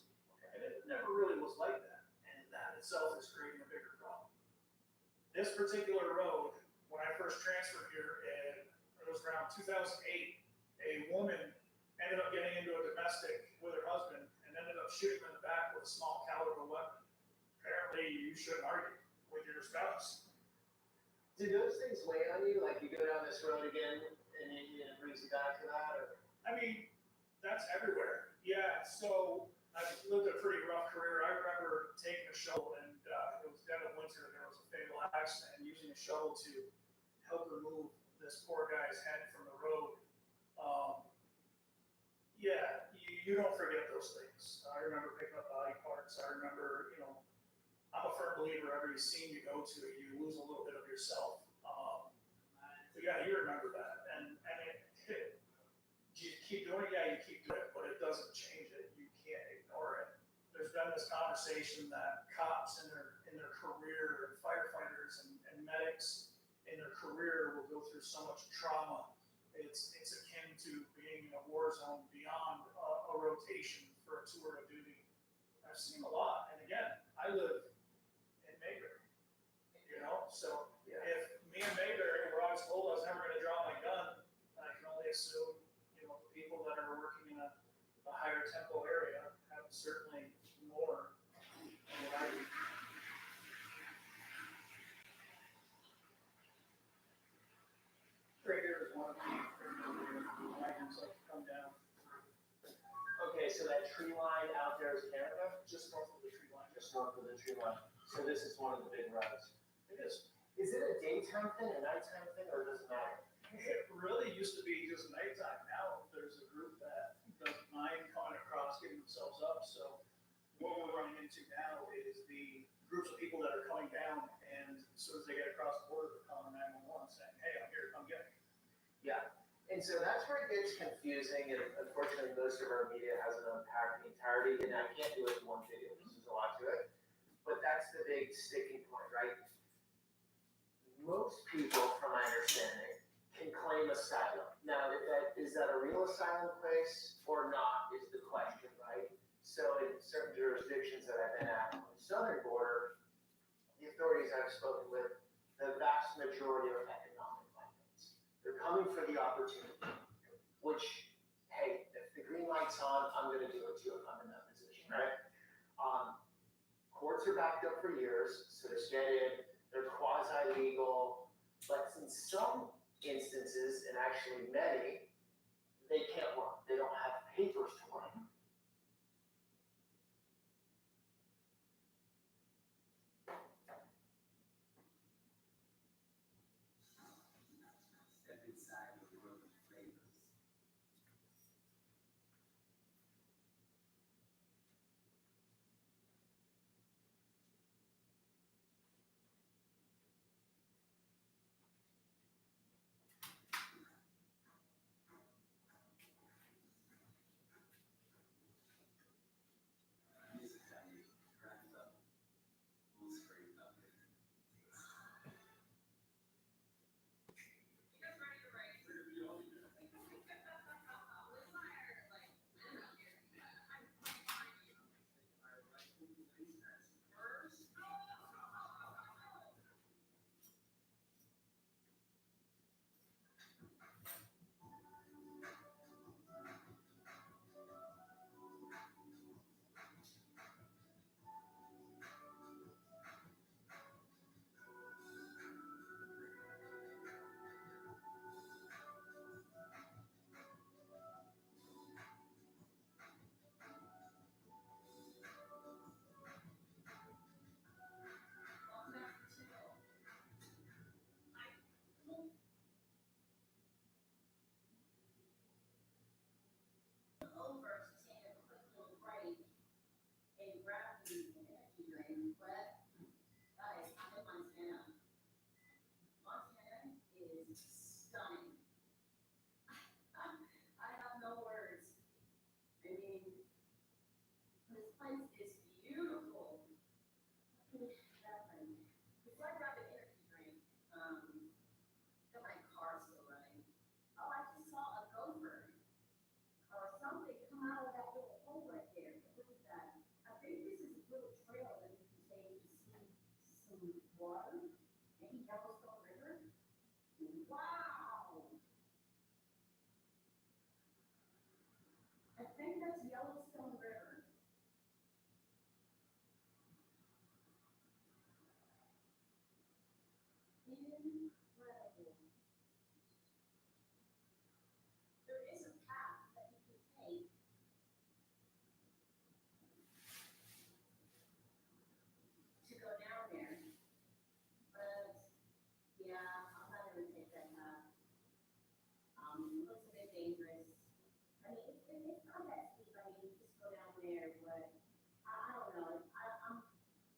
G: And it never really was like that. And that itself is creating a bigger problem. This particular road, when I first transferred here, it was around 2008, a woman ended up getting into a domestic with her husband and ended up shooting him in the back with a small caliber weapon. Apparently, you shouldn't argue with your spouse.
H: Do those things weigh on you? Like you go down this road again and it brings you back to that? Or?
G: I mean, that's everywhere. Yeah, so I've lived a pretty rough career. I remember taking a shovel and it was dead of winter. There was a fatal accident and using a shovel to help remove this poor guy's head from the road. Yeah, you don't forget those things. I remember picking up body parts. I remember, I'm a firm believer every scene you go to, you lose a little bit of yourself. So yeah, you remember that. And you keep doing it, yeah, you keep doing it, but it doesn't change it. You can't ignore it. There's been this conversation that cops in their career, and firefighters and medics in their career will go through so much trauma. It's akin to being in a war zone beyond a rotation for a tour of duty. I've seen a lot. And again, I live in Mayberry, so
H: Yeah.
G: if me and Mayberry were always told I was never going to draw my gun, I can only assume, the people that are working in a higher tempo area have certainly more than what I do. Right here is one of the wagons that come down
H: Okay, so that tree line out there is Canada?
G: just north of the tree line.
H: Just north of the tree line. So this is one of the big roads.
G: It is.
H: Is it a daytime thing, a nighttime thing, or does it matter?
G: It really used to be just nighttime. Now there's a group that doesn't mind coming across, getting themselves up. So what we're running into now is the groups of people that are coming down, and as soon as they get across the border, they're calling 911 saying, "Hey, I'm here, come get me."
H: Yeah. And so that's where it gets confusing, and unfortunately, most of our media hasn't unpacked the entirety, and I can't do it in one video, because there's a lot to it. But that's the big sticking point, right? Most people, from my understanding, can claim asylum. Now, is that a real asylum place or not is the question, right? So in certain jurisdictions that I've been at on the southern border, the authorities I've spoken with, the vast majority are economic migrants. They're coming for the opportunity, which, hey, if the green light's on, I'm gonna do it too if I'm in that position, right? Courts are backed up for years, so they're steady, they're quasi-legal, but in some instances, and actually many, they can't run. They don't have papers to run.
L: Step inside of the world of flavors.
M: stunning. I have no words. I mean, this place is beautiful. Before I grab an energy drink, got my car still running. Oh, I just saw a gopher or something come out of that little hole right there. Look at that. I think this is a little trail that we can take to see some water. Maybe Yellowstone River. Wow. I think that's Yellowstone River. Incredible. There is a path that you can take to go down there, but yeah, I'm not gonna take that path. It looks a bit dangerous. I mean, it's not that steep. I mean, you just go down there, but I don't know. I'm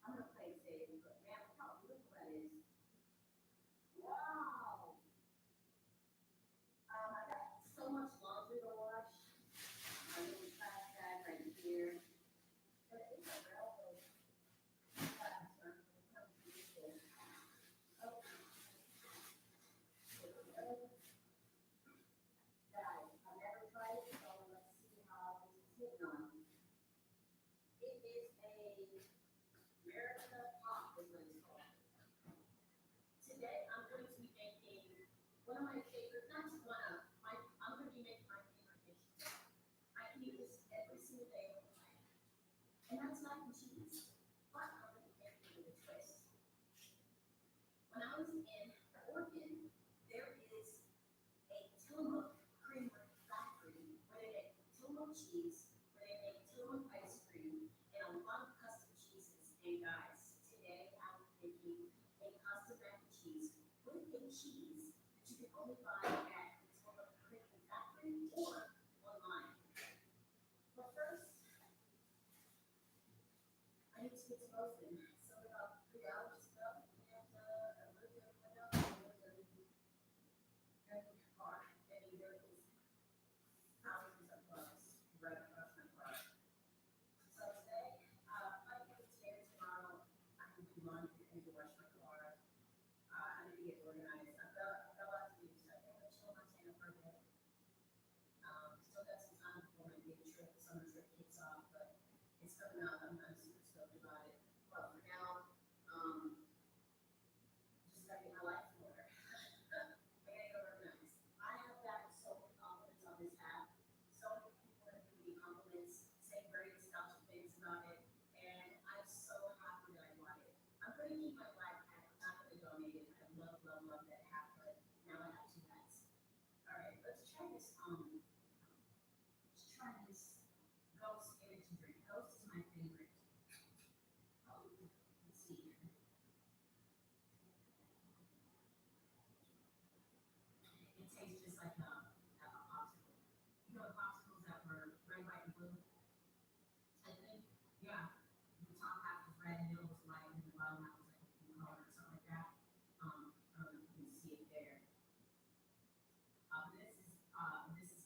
M: gonna play it safe, but man, look how beautiful that is. Wow. I got so much laundry to wash. My little trash bag right here. But it's a railroad. Guys, I've never tried it, so let's see how this is hitting on. It is a America Pop, is what it's called. Today, I'm going to be making one of my favorite, not just one of, I'm going to be making my favorite dishes. I can eat this every single day of my life. And that's mac and cheese, but I'm going to be making it with a twist. When I was in Oregon, there is a Tillamook creamery factory where they make Tillamook cheese, where they make Tillamook ice cream, and a lot of custom cheeses. And guys, today I'm making a custom mac and cheese with a cheese that you can only buy at the Tillamook creamery factory or online. But first, I need to get to roasting. So about 3 hours ago, and a little bit of window, and there's a car. I mean, there is thousands of bugs right across my car. So today, I get today or tomorrow, I can do laundry, I need to wash my car. I need to get organized. I've got a lot to do, so I think I'm gonna chill in Montana for a bit. Still got some time before my big trip, summer trip kicks off, but it's coming up. I'm super stoked about it. But for now, just gotta get my life in order. I gotta get organized. I have gotten so many compliments on this app. So many people have given me compliments, saying very nostalgic things about it, and I'm so happy that I bought it. I'm gonna keep my life app. I'm not gonna donate it. I love that app, but now I have 2 hats. All right, let's try this. Let's try this Ghost energy drink. Ghost is my favorite. Let's see here. It tastes just like a popsicle. You know the popsicles that were red, white, and blue? I think, yeah. The top half was red and the middle was white, and the bottom half was like a blue color or something like that. I don't know if you can see it there. This is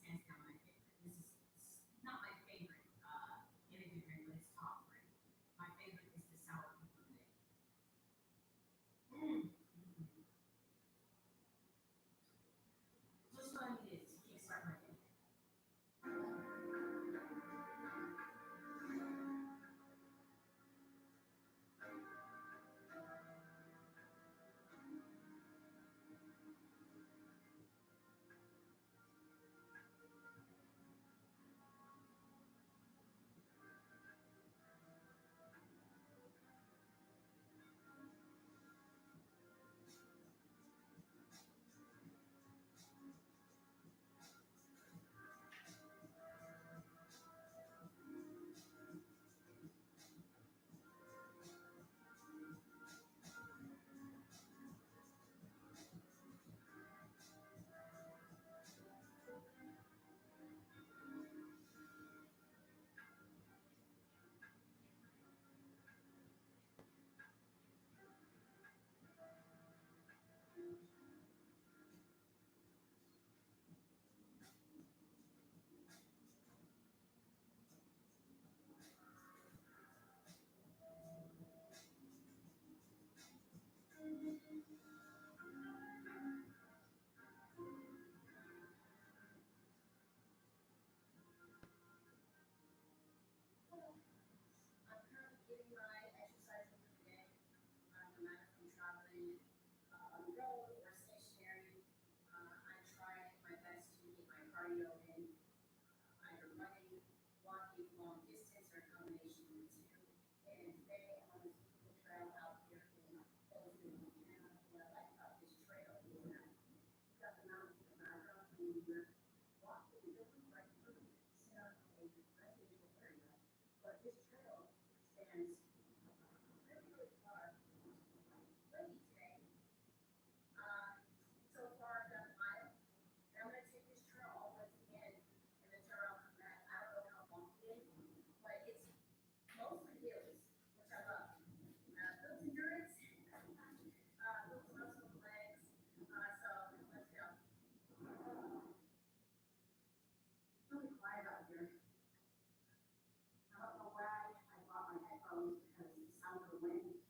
M: really, really far. Windy today. So far I've done a mile, and I'm gonna take this trail all the way to the end, and then turn around and come back. I don't know how long it is, but it's mostly hills, which I love. Built endurance, built muscle and legs, so let's go. It's really quiet out here. I don't know why I bought my headphones because the sound of the wind is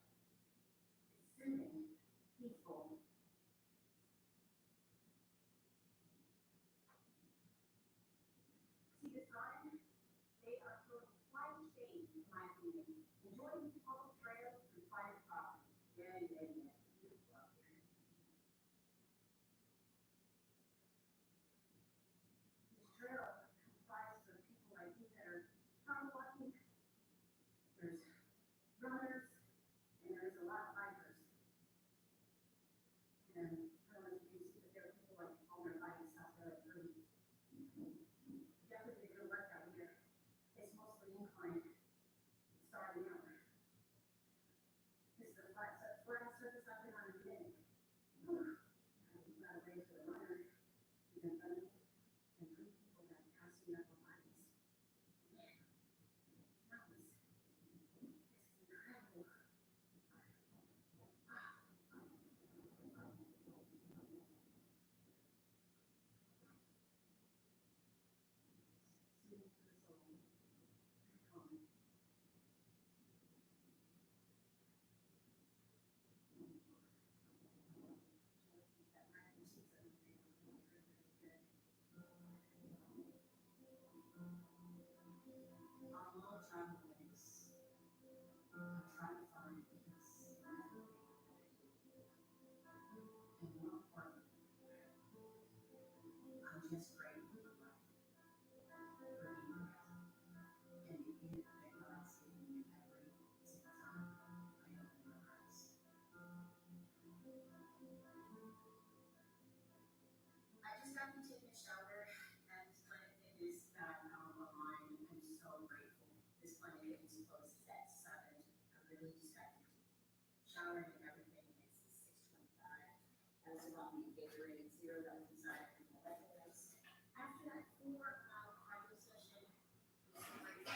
M: soothing, peaceful. See the sign? They are for slight shade, in my opinion. Enjoy these public trails through private property. Yeah. Beautiful out here. This trail comprises of people like you that are power walking. There's runners, and there's a lot of bikers. And I don't know if you can see, but there are people like on their bikes out there like crazy. Definitely a good workout here. It's mostly incline, starting out. This is the flat surface I've been on in a minute. Whew. I just got away for the runner who's in front of me, and 3 people that passed me up behind us. Man, mountains. This is incredible. Soothing to the soul. Calming. That mac and cheese that we made was really, really, really good. On a little travel ways, I'm trying to find peace and more importantly, I'm just grateful for life, for being present, and the gift that God's given me every single time I open my eyes. I just got to take a shower at this Planet Fitness that I found online. I'm so grateful. This Planet Fitness closes at 7. I really just got to shower and everything. It's 6:25. I was about to get Gatorade at 0. That was inside of my legs. After that 4-mile cardio session, I'm so grateful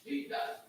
I: He does.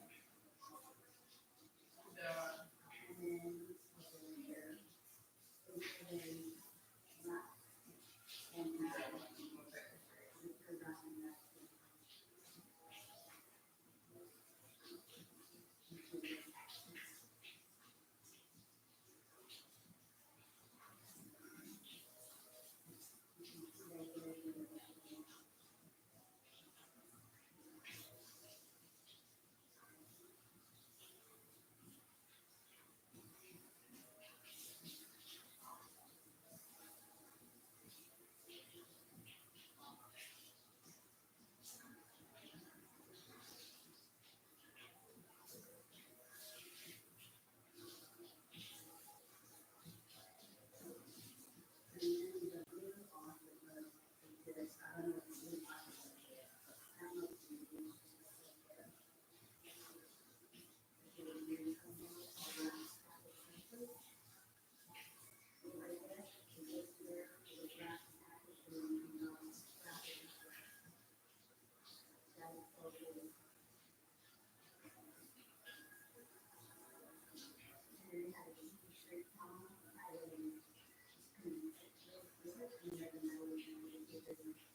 M: And then over here,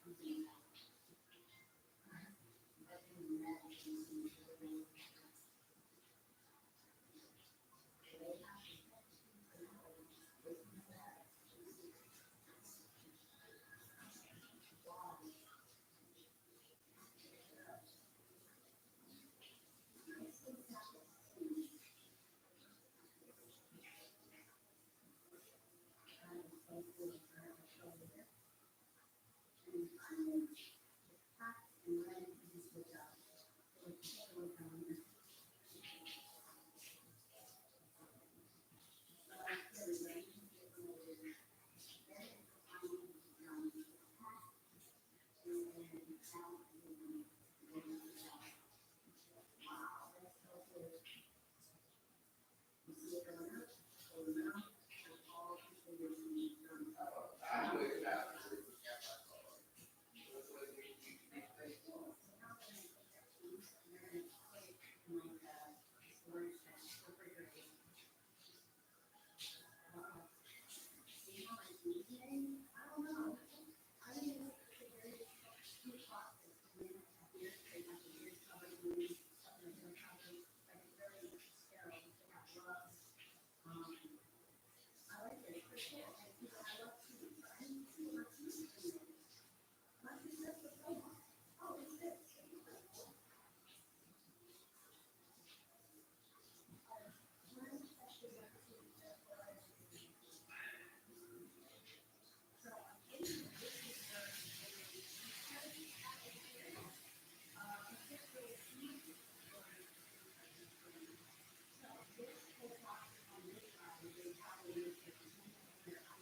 M: and then not, and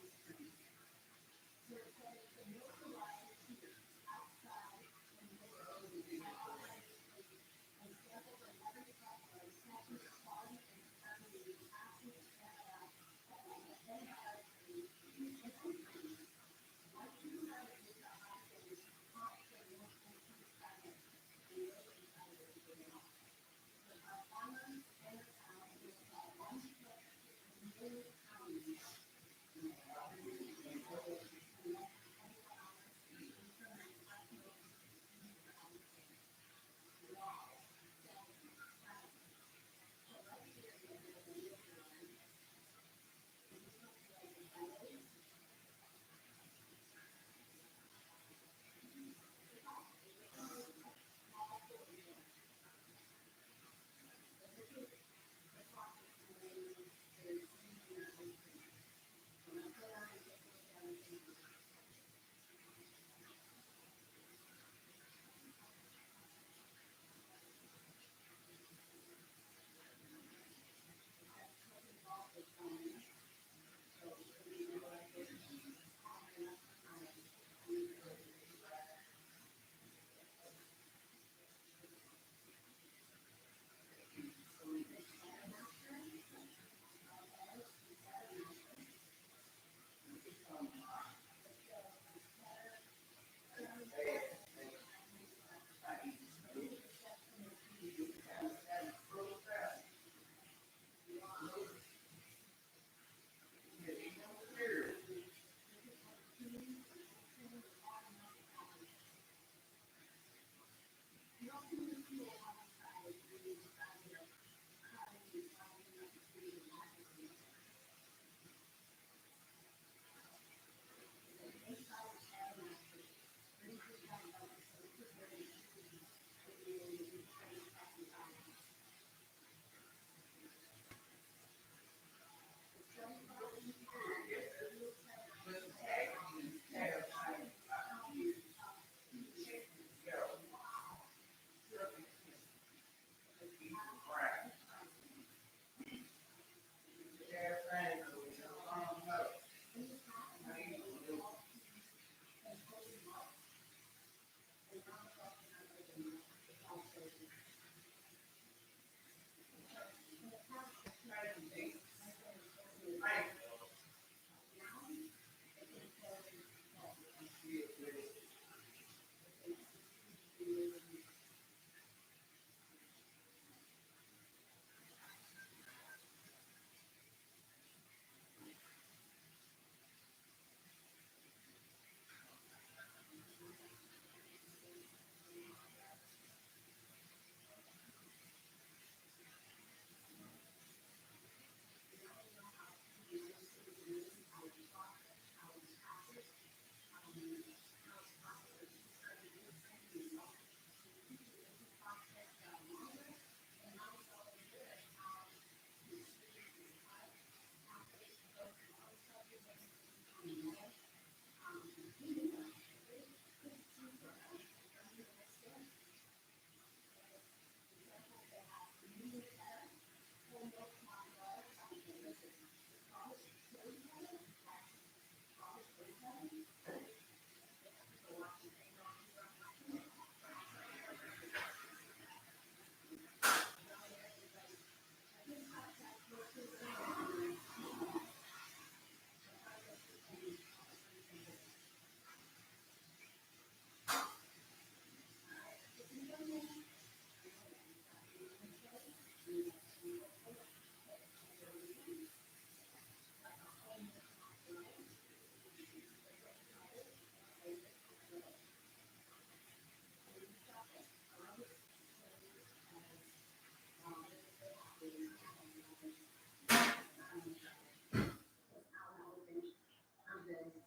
M: this.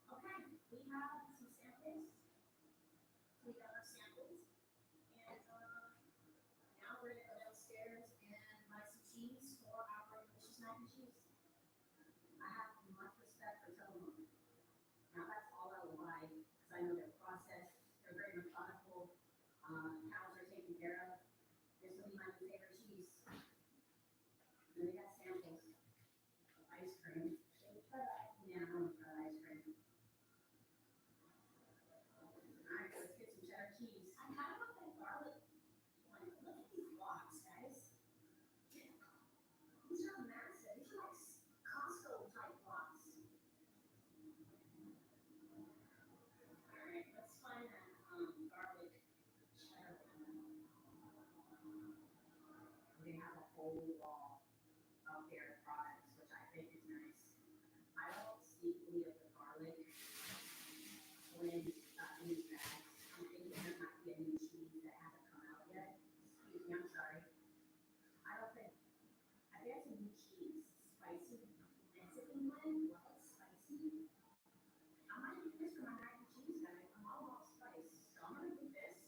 M: Okay, we have some samples. We got our samples. And, now we're gonna go downstairs and buy some cheese for our delicious mac and cheese. I have much respect for Tillamook. Now, that's all I will buy, because I know their process, they're very methodical, cows are taken care of. This will be my favorite cheese. Then we got samples of ice cream. Yeah, I'm gonna try ice cream. Alright, let's get some cheddar cheese. I kind of want that garlic one. Look at these blocks, guys. These are massive. These are like Costco type blocks. Alright, let's find that garlic cheddar one. They have a whole wall of their products, which I think is nice. I don't see any of the garlic when in these bags. I'm thinking there might be a new cheese that hasn't come out yet. Excuse me, I'm sorry. I think it's a new cheese, spicy Mexican blend. Well, it's spicy. I might get this for my mac and cheese, guys. I'm all about spice, so I'm gonna do this.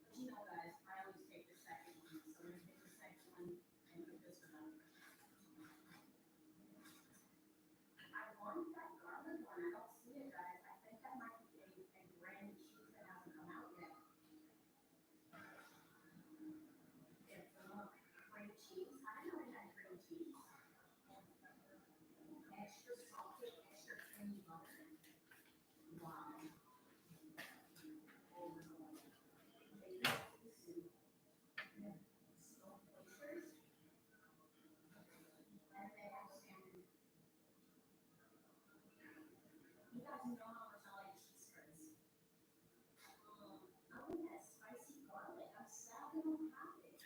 M: But you know, guys, I always take the second one, so I'm gonna take the second one and put this one up. I want that garlic one. I don't see it, guys. I think that might be a brand new cheese that hasn't come out yet. It's cream cheese. I didn't know they had cream cheese. Extra salted, extra creamy butter. Wow. Oh no. They use this smoked oysters. And they have salmon. You guys know how much I like cheese curds. I want that spicy garlic. I'm sad they don't have it.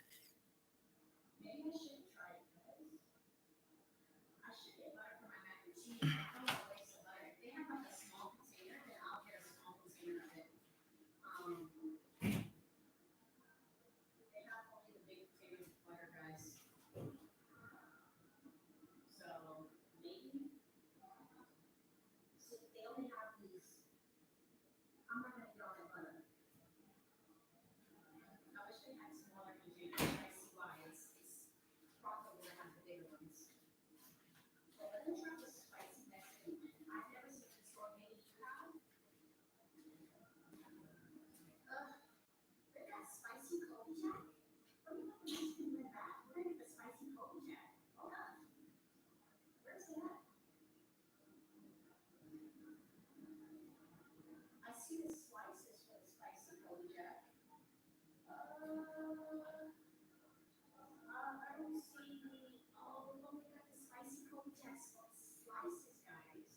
M: Maybe I should try it, guys. I should get butter for my mac and cheese. I don't want to waste the butter. If they have like a small container, then I'll get a small container of it. They have only the big containers of butter, guys. So maybe. So they only have these. I'm not gonna get all that butter. I wish they had smaller containers. I see why. It's profitable to have the bigger ones. But let me try the spicy Mexican one. I've never seen this store. Maybe you have. They got spicy Kobe Jack. What do you want the Mexican one back? We're gonna get the spicy Kobe Jack. Hold on. Where's it at? I see the slices for the spicy Kobe Jack. I don't see the, oh, we've only got the spicy Kobe Jack slices, guys.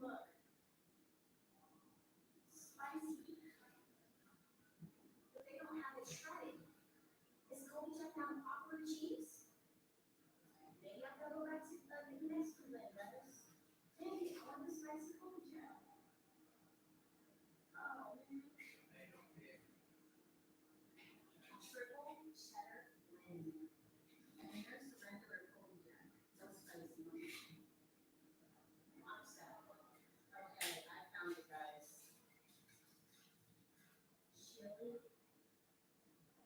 M: Look. Spicy. But they don't have it shredded. Is Kobe Jack now popular cheese? Maybe I've got to go back to the Mexican blend, guys. Hey, I want the spicy Kobe Jack. Oh, man. Triple cheddar blend. And then there's the regular Kobe Jack. No spicy one. I'm sad. Okay, I found it, guys. Chili,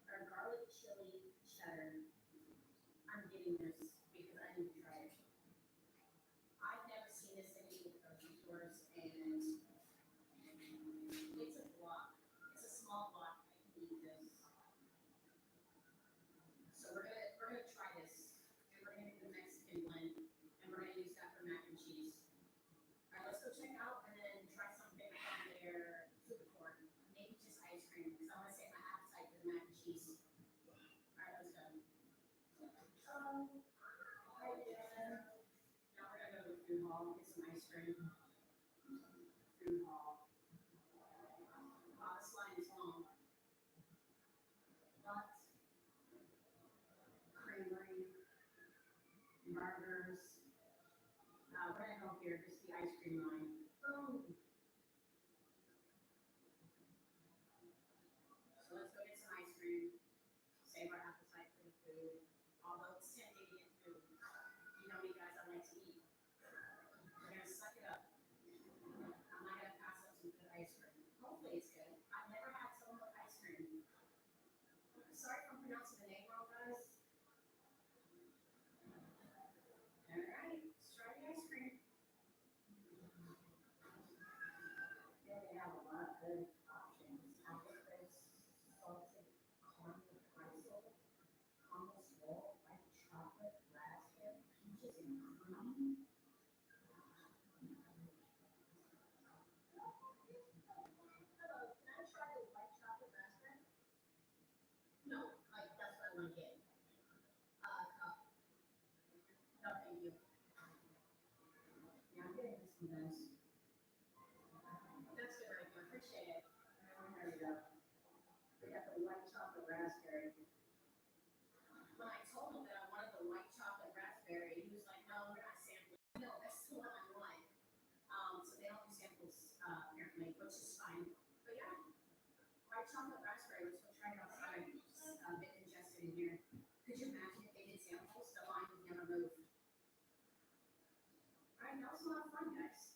M: or garlic chili cheddar. I'm getting this because I need to try it. I've never seen this in any of the grocery stores, and it's a block. It's a small block. I can eat this. So we're gonna try this, and we're gonna do the Mexican blend, and we're gonna use that for mac and cheese. All right, let's go check out and then try something from their food court. Maybe just ice cream, because I want to save my appetite for the mac and cheese. All right, let's go. Hi there. Now we're gonna go to the food hall, get some ice cream. Food hall. Wow, this line is long. But creamery, burgers. We're gonna go here, just the ice cream line. Boom. So let's go get some ice cream. Save our appetite for the food. Although it's tempting to get food. You know me, guys, I like to pronouncing the name wrong, guys? All right, strawberry ice cream. Yeah, they have a lot of good options. Apple crisp, salted caramel pretzel, caramel swirl, white chocolate, raspberry, peaches and cream. Hello, can I try the white chocolate raspberry? No, like that's what I want to get. Cup. No, thank you. Yeah, I'm getting this one, guys. That's good, right there. Appreciate it. There you go. We got the white chocolate raspberry. When I told him that I wanted the white chocolate raspberry, he was like, "No, we're not sampling." No, that's the one I want. So they don't do samples apparently, which is fine. But yeah, white chocolate raspberry. Let's go try it outside. It's a bit congested in here. Could you imagine if they did samples? The line would never move. All right, that was a lot of fun, guys.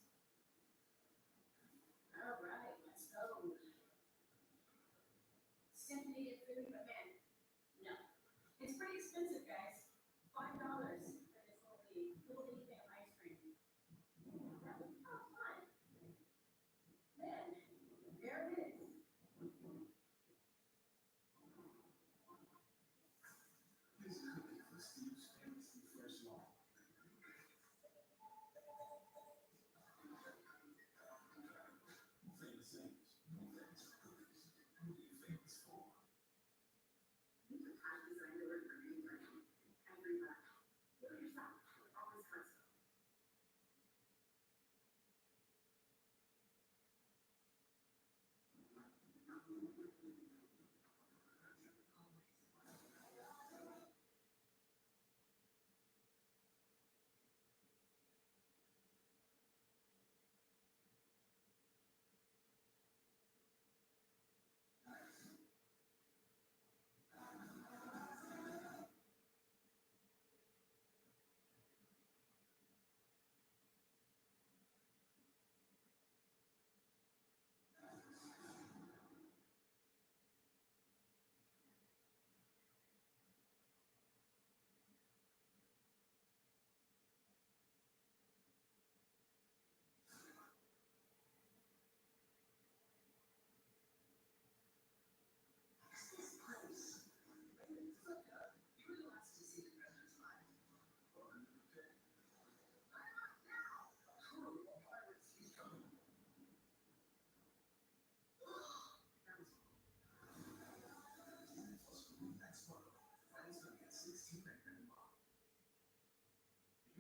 M: All right, let's go. Stimulated food, but man, no. It's pretty expensive, guys. $5 for this little bitty thing of ice cream. That was fun. Then, there it is. These are top designed to work for anybody. Everybody. Look at yourself. Always hustle.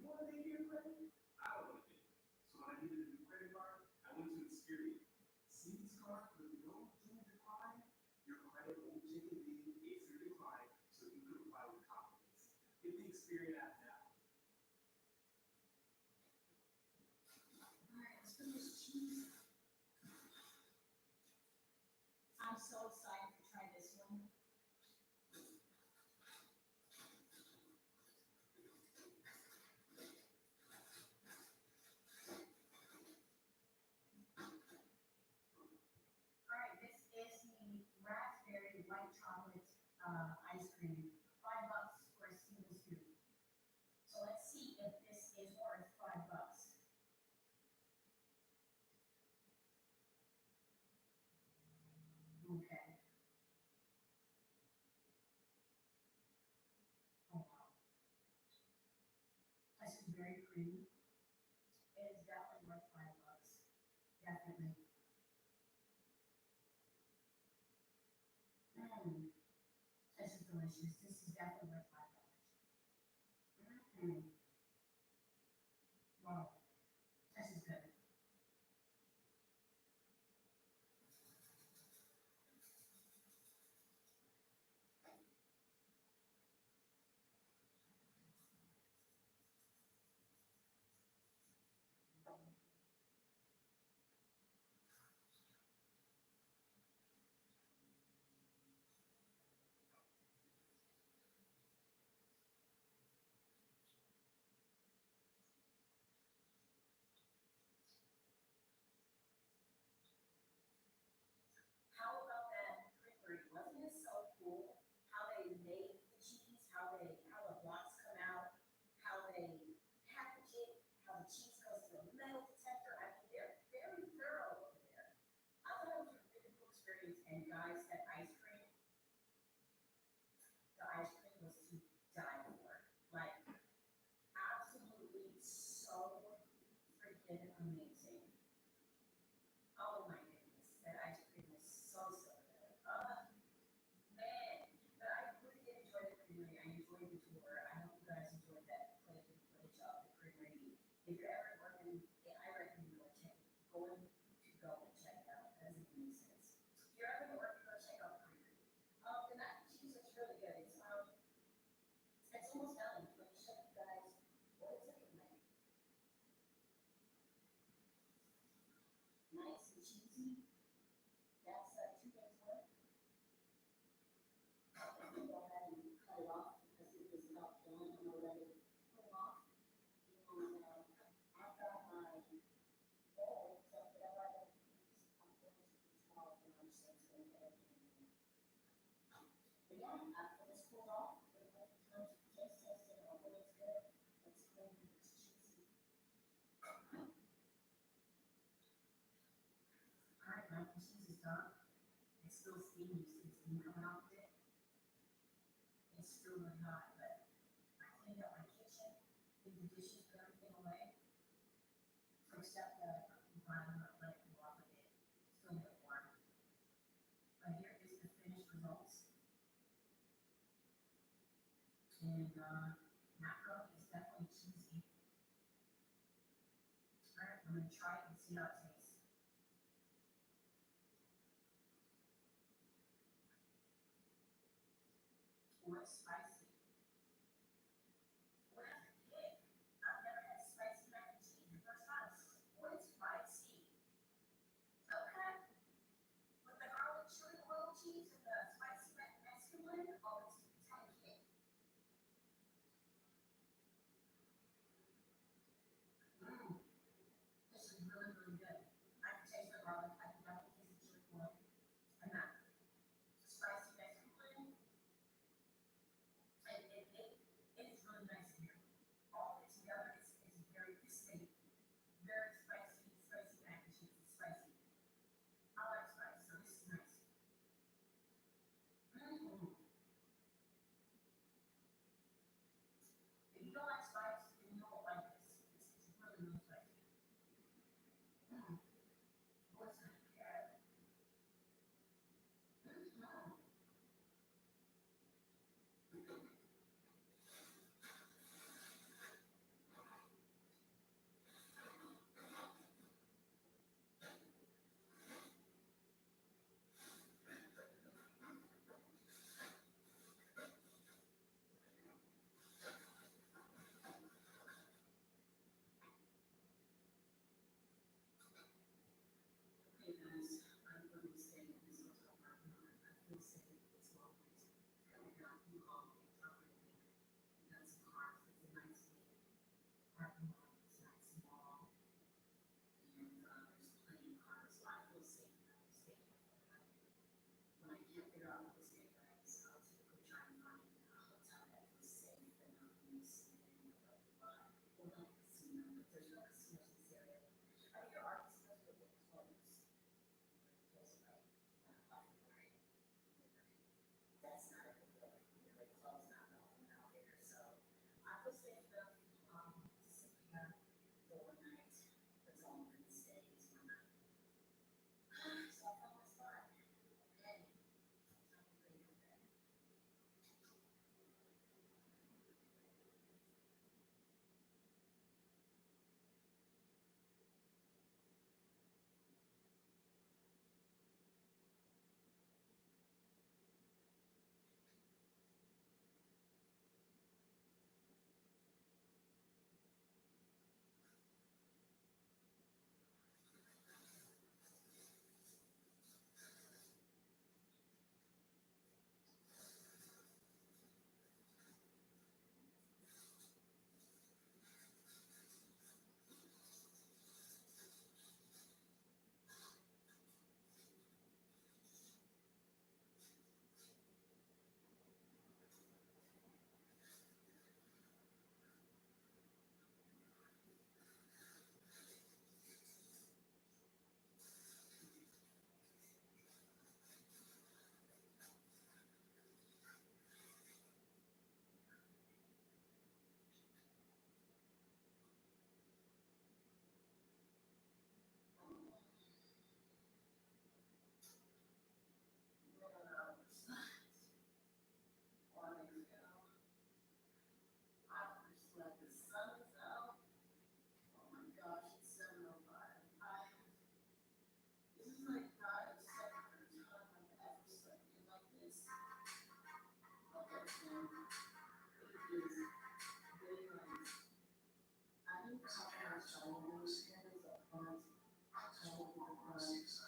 H: You want to name your credit? I don't want to name it. So when I needed a new credit card, I went to Experian. Citi's card, when you don't decline, your credit will check it in if you're declined, so you can apply with confidence. Get the Experian app now.
M: All right, let's put this cheese. I'm so excited to try this one. All right, this is the raspberry white chocolate ice cream. $5 for a single scoop. So let's see if this is worth $5. Okay. Oh wow. This is very creamy. It is definitely worth $5. Definitely. This is delicious. This is definitely worth $5. Wow. This is good. enjoyed the tour. I hope you guys enjoyed that Clay did a great job at Creamery. If you're ever working, I recommend going to go and check it out. That doesn't make sense. If you're ever working, go check out Creamery. The mac and cheese is really good. It's almost done. Let me show you guys what it's looking like. Nice and cheesy. That's 2 days worth. I'm gonna go ahead and cut it off because it is about done. I'm gonna let it cool off. And I've got my bowl, so whatever I don't eat, I'm going to eat tomorrow for lunch. So it's gonna get everything in there. But yeah, after this cools off, it will come to taste test it. Although it's good, it's creamy, it's cheesy. Alright, mac and cheese is done. It's still steamy, you see the steam coming off of it. It's still really hot, but I cleaned up my kitchen, did the dishes, put everything away. So except that I'm not let it go off of it, still get warm. But here is the finished results. And macaroni is definitely cheesy. Alright, I'm gonna try it and see how it tastes. Oh, it's spicy. What is it? Pig? I've never had spicy mac and cheese. The first time. Oh, it's spicy. Okay. With the garlic chili royal cheese and the spicy Mexican one, oh, it's kind of kick. This is really, really good. I can taste the garlic. I can definitely taste the chili oil. And that spicy Mexican one. very nice. I think sometimes I use hands up front, so the front